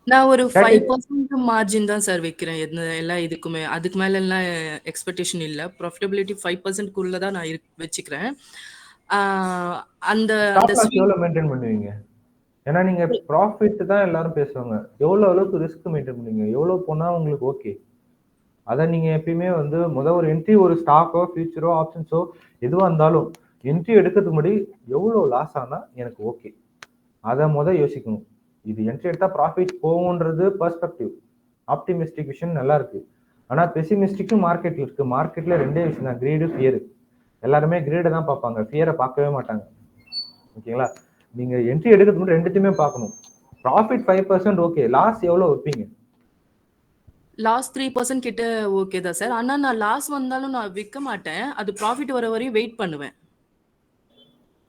நான் ஒரு 5% மார்ஜின் தான் சார் வைக்கிறேன் எல்லா இதுக்குமே. அதுக்கு மேல எல்லாம் எக்ஸ்பெக்டேஷன் இல்ல. ப்ராஃபிட்டபிலிட்டி 5% தான் நான் வச்சுக்கிறேன். அந்த எவ்வளவு மெயின்டைன் பண்ணுவீங்க? ஏன்னா நீங்க ப்ராஃபிட் தான் எல்லாரும் பேசுவாங்க. எவ்வளவு அளவுக்கு ரிஸ்க் மெயின்டைன் பண்ணுவீங்க, எவ்வளவு போனா உங்களுக்கு ஓகே? அதை நீங்க எப்பயுமே வந்து ஒரு என்ட்ரி, ஒரு ஸ்டாக்கோ, ஃபியூச்சரோ, ஆப்ஷன்ஸோ எதுவா இருந்தாலும் என்ட்ரி எடுக்கிறதுக்கு முன்னாடி எவ்வளவு லாஸ் ஆனா எனக்கு ஓகே, அதை யோசிக்கணும். இது என்ட்ரி எடுத்தா ப்ராஃபிட் போகும்ன்றது பெர்ஸ்பெக்டிவ், ஆப்டிமிஸ்டிக் விஷயம் நல்லா இருக்கு. ஆனா பெசிமிஸ்டிக்கும் மார்க்கெட்ல இருக்கு. மார்க்கெட்ல ரெண்டே விஷயம் தான், கிரீடு, ஃபியர். எல்லாருமே கிரீடை தான் பார்ப்பாங்க, ஃபியரை பார்க்கவே மாட்டாங்க. ஓகேங்களா? நீங்க என்ட்ரி எடுக்கிறதுக்கு முன்னாடி ரெண்டுத்தையுமே பார்க்கணும். ப்ராஃபிட் 5% ஓகே, லாஸ் எவ்வளவு வைப்பீங்க? லாஸ் 3% கிட்ட ஓகே தான் சார். ஆனா நான் லாஸ் வந்தாலும் நான் விற்க மாட்டேன், அது ப்ராஃபிட் வர வரையும் வெயிட் பண்ணுவேன்.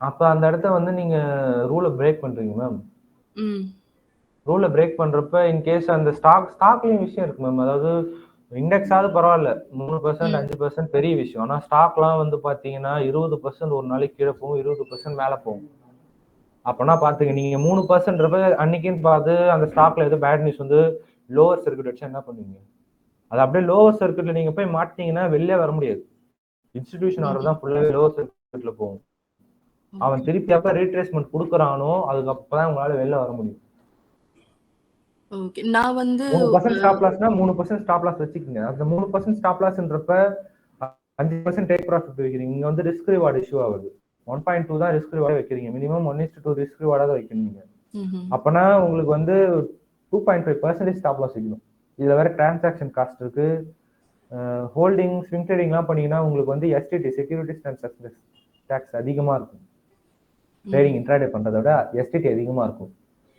அப்ப அந்த இடத்த வந்து நீங்க ரூலை பிரேக் பண்றீங்க மேம். ரூலை பிரேக் பண்றப்ப இன்கேஸ் அந்த ஸ்டாக்லயும் விஷயம் இருக்கு மேம். அதாவது இண்டெக்ஸாவது பரவாயில்ல, 3%, 5% பெரிய விஷயம். ஆனா ஸ்டாக்லாம் வந்து பாத்தீங்கன்னா 20% ஒரு நாளைக்கு கீழே போகும், 20% மேல போகும். அப்பனா பாத்துங்க, நீங்க 3% அன்னைக்குன்னு பார்த்து அந்த ஸ்டாக்ல ஏதோ பேட் நியூஸ் வந்து லோவர் சர்க்கியூட் வச்சு என்ன பண்ணுவீங்க? அது அப்படியே லோவர் சர்க்கியூட்ல நீங்க போய் மாட்டீங்கன்னா வெளியே வர முடியாது. இன்ஸ்டிடியூஷன் ஆர்டர் தான் ஃபுல்லாவே லோவர் சர்க்கியூட்ல போகும். அவன் திருப்பி அப்ப ரீட்ரேஸ்மெண்ட் கொடுக்குறானோ அதுக்கப்புறம் உங்களால வெளில வர முடியும். ஓகே. நான் வந்து 3% ஸ்டாப் லாஸ்னா 3% ஸ்டாப் லாஸ் வச்சுக்கோங்க. அந்த 3% ஸ்டாப் லாஸ்ன்றப்ப 5% டேக் ப்ராஃபிட் வைக்கிறீங்க. இங்க வந்து ரிஸ்க் ரிவார்டு இஷ்யூ ஆகுது. 1.2 தான் ரிஸ்க் ரிவார்டு வைக்கிறீங்க. மினிமம் 1:2 ரிஸ்க் ரிவார்டா தான் வைக்கிறீங்க. அப்பனா உங்களுக்கு வந்து 2.5% ஸ்டாப் லாஸ் வைக்கணும். இதுல வேற டிரான்சாக்ஷன் காஸ்ட் இருக்கு. ஹோல்டிங், ஸ்விங் ட்ரேடிங்லாம் பண்ணீங்கன்னா உங்களுக்கு வந்து எஸ்டிடி, செக்யூரிட்டிஸ் டிரான்சாக்ஷன் டாக்ஸ் அதிகமா இருக்கும். ட்ரேடிங் இன்ட்ராடே பண்றதை விட எஸ்டிடி அதிகமா இருக்கும்.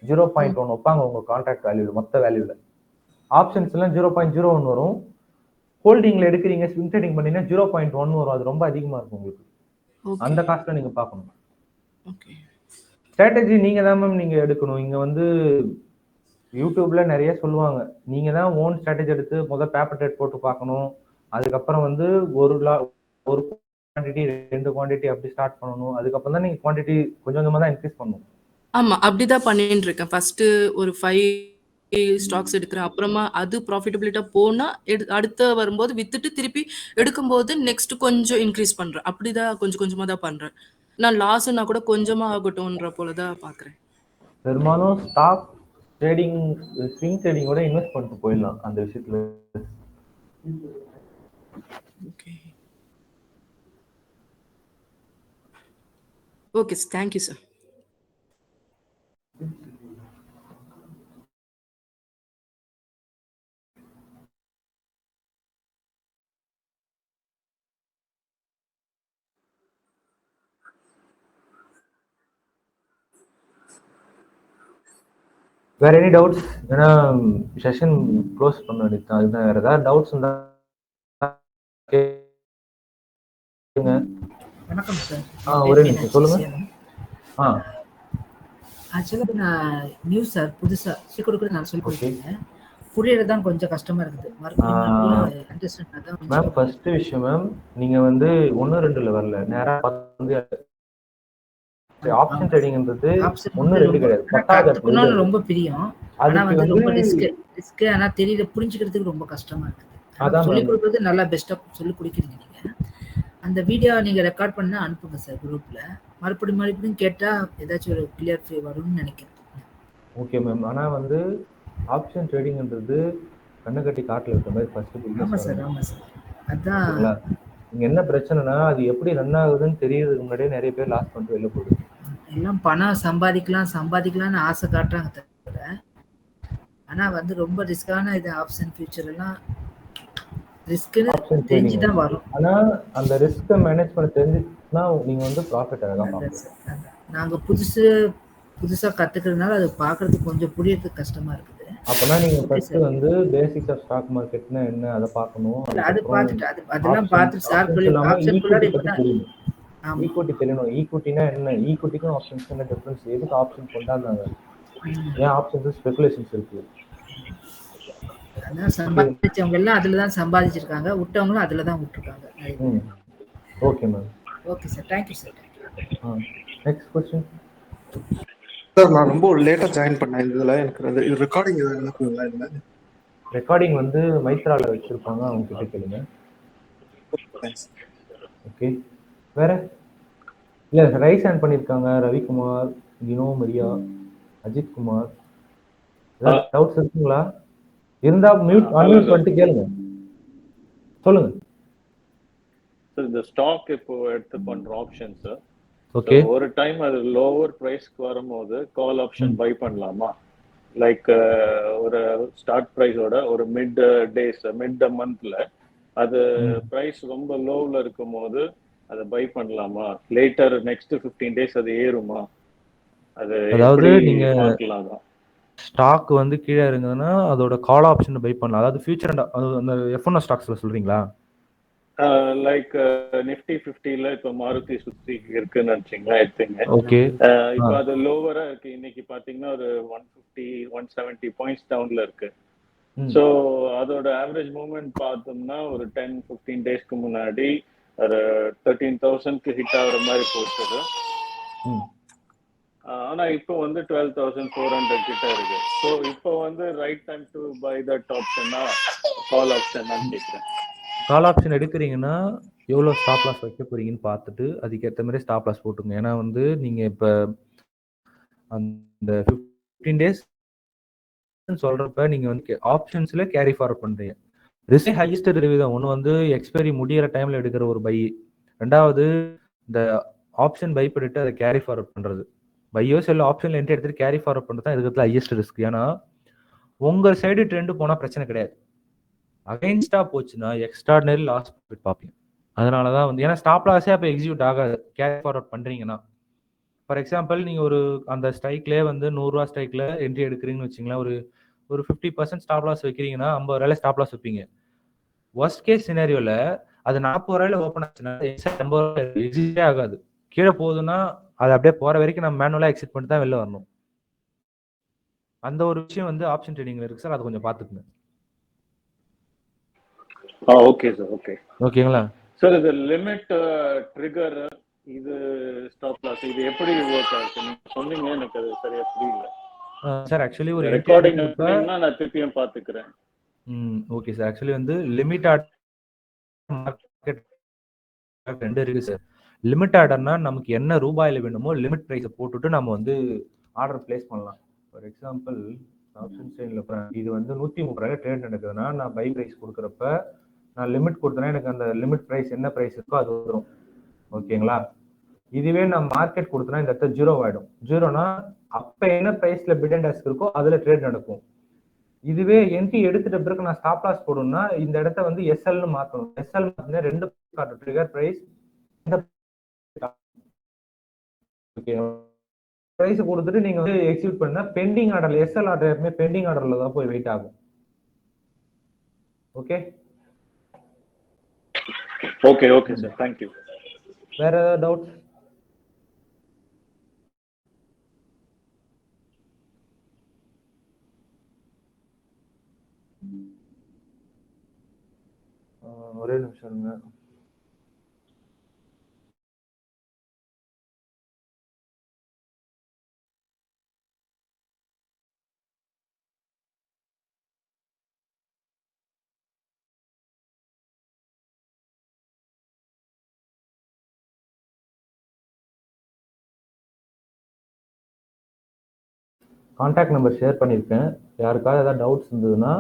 0.1 வைப்பாங்க உங்க கான்ட்ராக்ட் வேல்யூல, மொத்த வேல்யூல. ஆப்ஷன்ஸ் எல்லாம் 0.01 வரும். ஹோல்டிங்ல எடுக்கிறீங்க, ஸ்விங் ட்ரேடிங் பண்ணீங்கன்னா 0.1 வரும். அது ரொம்ப அதிகமா இருக்கும் உங்களுக்கு. அந்த காஸ்ட்ல நீங்க பார்க்கணும். ஸ்ட்ராட்டஜி நீங்க தான் மேம் நீங்க எடுக்கணும். இங்க வந்து யூடியூப்ல நிறைய சொல்லுவாங்க, நீங்க தான் ஓன் ஸ்ட்ராட்டஜி எடுத்து முதல் பேப்பர் ட்ரேட் போட்டு பார்க்கணும். அதுக்கப்புறம் வந்து ஒரு குவான்டிட்டி, 2 குவான்டிட்டி அப்படி ஸ்டார்ட் பண்ணணும். அதுக்கப்புறம் தான் நீங்க குவான்டிட்டி கொஞ்சம் கொஞ்சமா தான் இன்க்ரீஸ் பண்ணணும். ஆமா, அப்படிதான் பண்ணிட்டு இருக்கேன். ஃபர்ஸ்ட் ஒரு 5 ஸ்டாக்ஸ் எடுக்கிறேன், அப்புறமா அது ப்ராஃபிட்டபிலிட்டா போனா அடுத்த வரும்போது வித்துட்டு திருப்பி எடுக்கும்போது நெக்ஸ்ட் கொஞ்சம் இன்க்ரீஸ் பண்றேன். அப்படிதான் கொஞ்சம் கொஞ்சமா தான் பண்றேன். நான் லாஸ்னா கூட கொஞ்சமா ஆகட்டும்ன்ற போலதான் பாக்குறேன். பெரும்பாலும் ஸ்டாக் ட்ரேடிங், ஸ்விங் ட்ரேடிங்கோட இன்வெஸ்ட் பண்ணிட்டு போயிடலாம் அந்த விஷயத்துல. Okay okay, thank you sir. வேற எனி டவுட்ஸ்? ஏன்னா செஷன் க்ளோஸ் பண்ண வேண்டியது தான். அதுதான். வேற ஏதாவது டவுட்ஸ் இருந்தா கேளுங்க. வணக்கம் சார். ஒரே நிமிஷம் சொல்லுங்க. ஆக்சுவலாக நான் நியூ சார், புதுசா சீக்கிரம் கூட நான் சொல்லி ஓகே கொடுத்துருக்கேன். புரியறது தான் கொஞ்சம் கஷ்டமா இருக்குது. மறுபடியும் அண்டர்ஸ்டாண்ட் தான் மேம், கொஞ்சம். ஃபர்ஸ்ட் விஷயம் மேம், நீங்க வந்து 1 2ல வரல, நேரா வந்து ஆப்ஷன் ட்ரேடிங்ன்றது ஆப்ஷன் 1 வந்து 2 ரொம்ப கிடையாது. நான் 10வது கற்றுக்கணும்னு ரொம்ப பிரியம். ஆனா அதுக்கு வந்து வந்து ரொம்ப ரிஸ்க் ஆனா தெரியல, புரிஞ்சுக்கிறதுக்கு ரொம்ப கஷ்டமா இருக்குது. அதான் சொல்லிக் மேம். கொடுக்குறது நல்லா பெஸ்டா சொல்லிக் கொடுக்குறீங்க நீங்க. அந்த வீடியோ நீங்க ரெக்கார்ட் பண்ணா அனுப்புங்க சார் குரூப்ல. மறுபடியும் கேட்டா ஏதாச்சும் ஒரு கிளியர் வரும்னு நினைக்கிறேன். Okay ma'am. ஆனா வந்து ஆப்ஷன் ட்ரேடிங்ன்றது கண்ணை கட்டி காட்டுல இருக்க மாதிரி ஃபர்ஸ்ட் ஆமா சார், பிசினஸ். ஆமா சார். அதான் ஓகேங்களா? இங்க என்ன பிரச்சனைனா, அது எப்படி ரன் ஆகுதுன்னு தெரியறதுக்கு முன்னாடியே நிறைய பேர் லாஸ் பண்ணிட்டு வெளில போகுது. எல்லாம் பணம் சம்பாதிக்கலாம்னு ஆசை காட்டுறாங்க தவிர, ஆனா வந்து ரொம்ப ரிஸ்கான இது ஆப்ஷன் ஃபியூச்சர் எல்லாம் ரிஸ்க்னு ஆப்ஷன் தெரிஞ்சு ட்ரேடிங் தான் வரும். ஆனா அந்த ரிஸ்க்கை மேனேஜ் பண்ண தெரிஞ்சுச்சுன்னா நீங்க வந்து ப்ராஃபிட் அழகா அதான் பார்க்கலாம். சார். அதான். நாங்க புதுசா கத்துக்கிறதுனால அது பார்க்கறதுக்கு கொஞ்சம் புரியறதுக்கு கஷ்டமா இருக்குது. அப்பனா நீங்க ஓகே ஃபர்ஸ்ட் சார். வந்து பேசிக்ஸ் ஆஃப் ஸ்டாக் மார்க்கெட்னா என்ன அதை பார்க்கணும். அது அதுக்கப்புறம் பார்த்துட்டு அதெல்லாம் ஆப்ஷன் பார்த்துட்டு சார் ஆப்ஷன்ஸ் இல்லாம ஆப்ஷனுக்குள்ளார ஈக்விட்டி பத்தி இப்பதான். தெரியணும். ஆமா. ஈக்விட்டி தெரியணும். ஈக்விட்டினா என்ன, ஈக்விட்டிக்கும் ஆப்ஷன்ஸ்க்கு என்ன டிஃபரன்ஸ், எதுக்கு ஆப்ஷன் கொண்டாடுறாங்க, ஏன் ஆப்ஷன்ஸ் ஸ்பெகுலேஷன்ஸ் இருக்கு. அதான் சம்பாதிச்சவங்க எல்லாம் அதுலதான் சம்பாதிச்சிருக்காங்க, விட்டவங்களும் அதுலதான் விட்டுருக்காங்க. Okay ma'am. Okay sir, thank you sir. Next question. Sir நான் ரொம்ப லேட்டா ஜாயின் பண்ணேன் இதுல. எனக்கு இது ரெக்கார்டிங் இருக்குங்களா? இல்ல ரெக்கார்டிங் வந்து மைத்ரால வச்சிருப்பாங்க, அவங்க கிட்ட கேளுங்க. ஓகே. வேற இல்ல ரைஸ் ஹேண்ட் பண்ணிருக்காங்க ரவிக்குமார், வினோ, மரியா, அஜித் குமார். ஏதாவது டவுட்ஸ் இருக்குங்களா? இருந்தா அன்மியூட் பண்ணிட்டு கேளுங்க. சொல்லுங்க. சார் இந்த ஸ்டாக் இப்போ எடுத்து பண்ற ஆப்ஷன் சார். ஓகே. ஒரு டைம் அது லோவர் பிரைஸ்க்கு வரும்போது கால் ஆப்ஷன் பை பண்ணலாமா? லைக் ஒரு ஸ்டார்ட் பிரைஸோட ஒரு மிட் மந்த்ல அது பிரைஸ் ரொம்ப லோவ்ல இருக்கும் போது அதை பை பண்ணலாமா? லேட்டர் நெக்ஸ்ட் 15 days அது ஏறுமா? அது அதாவது நீங்க பார்க்கலாம். ஸ்டாக் வந்து கீழே இருந்ததுன்னா அதோட கால் ஆப்ஷன் பை பண்ணலாம். அதாவது ஃபியூச்சர் அந்த F1 ஸ்டாக்ஸ்ல சொல்றீங்களா? லைக் நிஃப்டி 50ல இப்போ மாருதி சுசுகி இருக்குன்னு நினைச்சீங்களா எடுத்தீங்க. ஓகே. இப்போ அது லோவரா இருக்கு. இன்னைக்கு பாத்தீங்கன்னா ஒரு 150 170 பாயிண்ட்ஸ் டவுன்ல இருக்கு. ஸோ அதோட ஆவரேஜ் மூவ்மெண்ட் பார்த்தோம்னா ஒரு 10-15 டேஸ்க்கு முன்னாடி ஒரு 13,000க்கு ஹிட் ஆகுற மாதிரி போச்சுது. ஆனா இப்போ வந்து 12,400 கிட்ட இருக்கு. ஸோ இப்போ வந்து right time to buy that ஆப்ஷனா கால் ஆப்ஷன் தான் கேட்குறேன். கால் ஆப்ஷன் எடுக்கிறீங்கன்னா எவ்வளோ ஸ்டாப் லாஸ் வைக்க போறீங்கன்னு பார்த்துட்டு அதுக்கேற்ற மாதிரி ஸ்டாப் லாஸ் போட்டுங்க. ஏன்னா வந்து நீங்க இப்போ அந்த 15 days சொல்றப்ப நீங்க வந்து ஆப்ஷன்ஸ்ல கேரி ஃபார்வர்ட் பண்றீங்க. ரிஸ்க் ஹையஸ்ட் ரிவ்யூ தான். ஒன்று வந்து எக்ஸ்பைரி முடியிற டைம்ல எடுக்கிற ஒரு பை, ரெண்டாவது இந்த ஆப்ஷன் பை பண்ணிட்டு அதை கேரி ஃபார்வர்ட் பண்றது. பையோ செல் ஆப்ஷன்ல என்ட்ரி எடுத்துட்டு கேரி ஃபார்வர்ட் பண்றது தான் இருக்கிறதுல ஹையஸ்ட் ரிஸ்க். ஏன்னா உங்க சைடு ட்ரெண்ட் போனா பிரச்சனை கிடையாது, அகைன்ஸ்டா போச்சுன்னா எக்ஸ்ட்ராடினரி லாஸ் பார்ப்பீங்க. அதனாலதான் வந்து ஏன்னா ஸ்டாப் லாஸே அப்போ எக்ஸிக்யூட் ஆகாது கேரி ஃபார்வர்ட் பண்றீங்கன்னா. ஃபார் எக்ஸாம்பிள் நீங்க ஒரு அந்த ஸ்ட்ரைக்லேயே வந்து 100 ரூபா ஸ்ட்ரைக்ல என்ட்ரி எடுக்கிறீங்கன்னு வச்சுங்களேன், ஒரு 50% ஸ்டாப் லாஸ் வைக்கிறீங்கன்னா 50 ரூபாயில ஸ்டாப் லாஸ் வைப்பீங்க. வர்ஸ்ட் கேஸ் சினாரியோல அது 40 ரூபாயில ஓப்பன் ஆச்சுன்னா 80 ரூபாய் எக்ஸிட்டே ஆகாது. கீழே போகுதுன்னா அது அப்படியே போற வரைக்கும் நம்ம மேனுவலா எக்ஸிட் பண்ணிட்டு தான் வெளில வரணும். அந்த ஒரு விஷயம் வந்து ஆப்ஷன் ட்ரேடிங்ல இருக்கு சார், அதை கொஞ்சம் பாத்துக்கங்க. Okay sir. ஓகே. ஓகேங்களா சார்? இது லிமிட் ட்ரிகர், இது ஸ்டாப் லாஸ், இது எப்படி ஒர்க் ஆகுது நீங்க சொன்னீங்க, எனக்கு அது சரியா புரியல சார். ஆக்சுவலி ஒரு ரெக்கார்டிங் நான் திருப்பியும் பாத்துக்கிறேன். Okay sir. ஆக்சுவலி வந்து லிமிட் ஆர்டர் மார்க்கெட் ரெண்டு இருக்கு சார். லிமிட் ஆர்டர்னா நமக்கு என்ன ரூபாயில வேணுமோ லிமிட் பிரைஸை போட்டுட்டு நம்ம வந்து ஆர்டர் பிளேஸ் பண்ணலாம். ஃபார் எக்ஸாம்பிள் ஆப்ஷன் செயின்ல இது வந்து 130 ரூபாய் ட்ரேட் நடக்குதுன்னா நான் பை பிரைஸ் கொடுக்குறப்ப நான் லிமிட் கொடுத்தேன்னா எனக்கு அந்த லிமிட் பிரைஸ் என்ன பிரைஸ் இருக்கோ அது வரும். ஓகேங்களா? இதுவே நான் மார்க்கெட் கொடுத்தேன்னா இந்த இடத்துல 0 ஆயிடும். 0னா அப்ப என்ன பிரைஸ்ல பிட் அண்ட் ஆஸ்க் இருக்கோ அதுல ட்ரேட் நடக்கும். இதுவே என்ட்ரி எடுத்துட்ட பிறகு நான் ஸ்டாப் லாஸ் போடணும்னா இந்த இடத்த வந்து எஸ்எல்னு மாத்தணும். எஸ்எல் மாத்தினா 2 ட்ரிகர் பிரைஸ் ப்ரைஸ் கொடுத்துட்டு நீங்க வந்து எக்ஸிக்யூட் பண்ணா பெண்டிங் ஆர்டர்ல எஸ்எல் ஆர்டர் எப்பவுமே பெண்டிங் ஆர்டர்ல தான் போய் வெயிட் ஆகும். Okay okay sir, thank you. வேற ஏதாவது டவுட்ஸ்? ஒரே நிமிஷம் இருங்க. கான்டாக்ட் நம்பர் ஷேர் பண்ணியிருக்கேன். யாருக்காவது ஏதாவது டவுட்ஸ் இருந்ததுன்னா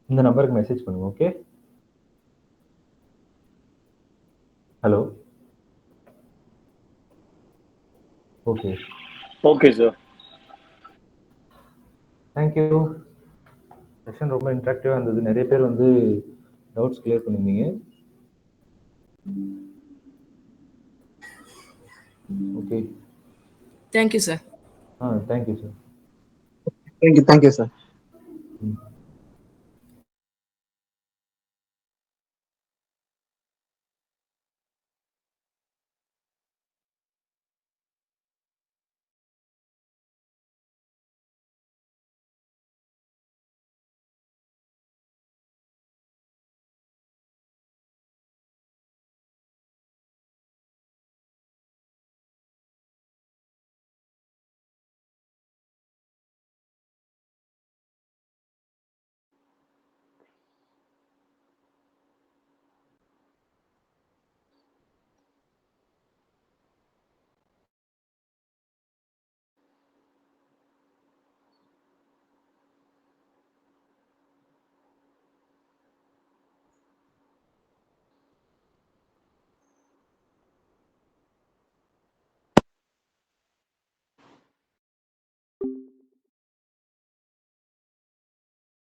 இந்த நம்பருக்கு மெசேஜ் பண்ணுங்க. Okay, hello, okay sir, thank you. Session ரொம்ப இன்ட்ராக்டிவாக இருந்தது. நிறைய பேர் வந்து டவுட்ஸ் கிளியர் பண்ணியிருந்தீங்க. Okay, thank you sir. Thank you sir. Thank you sir.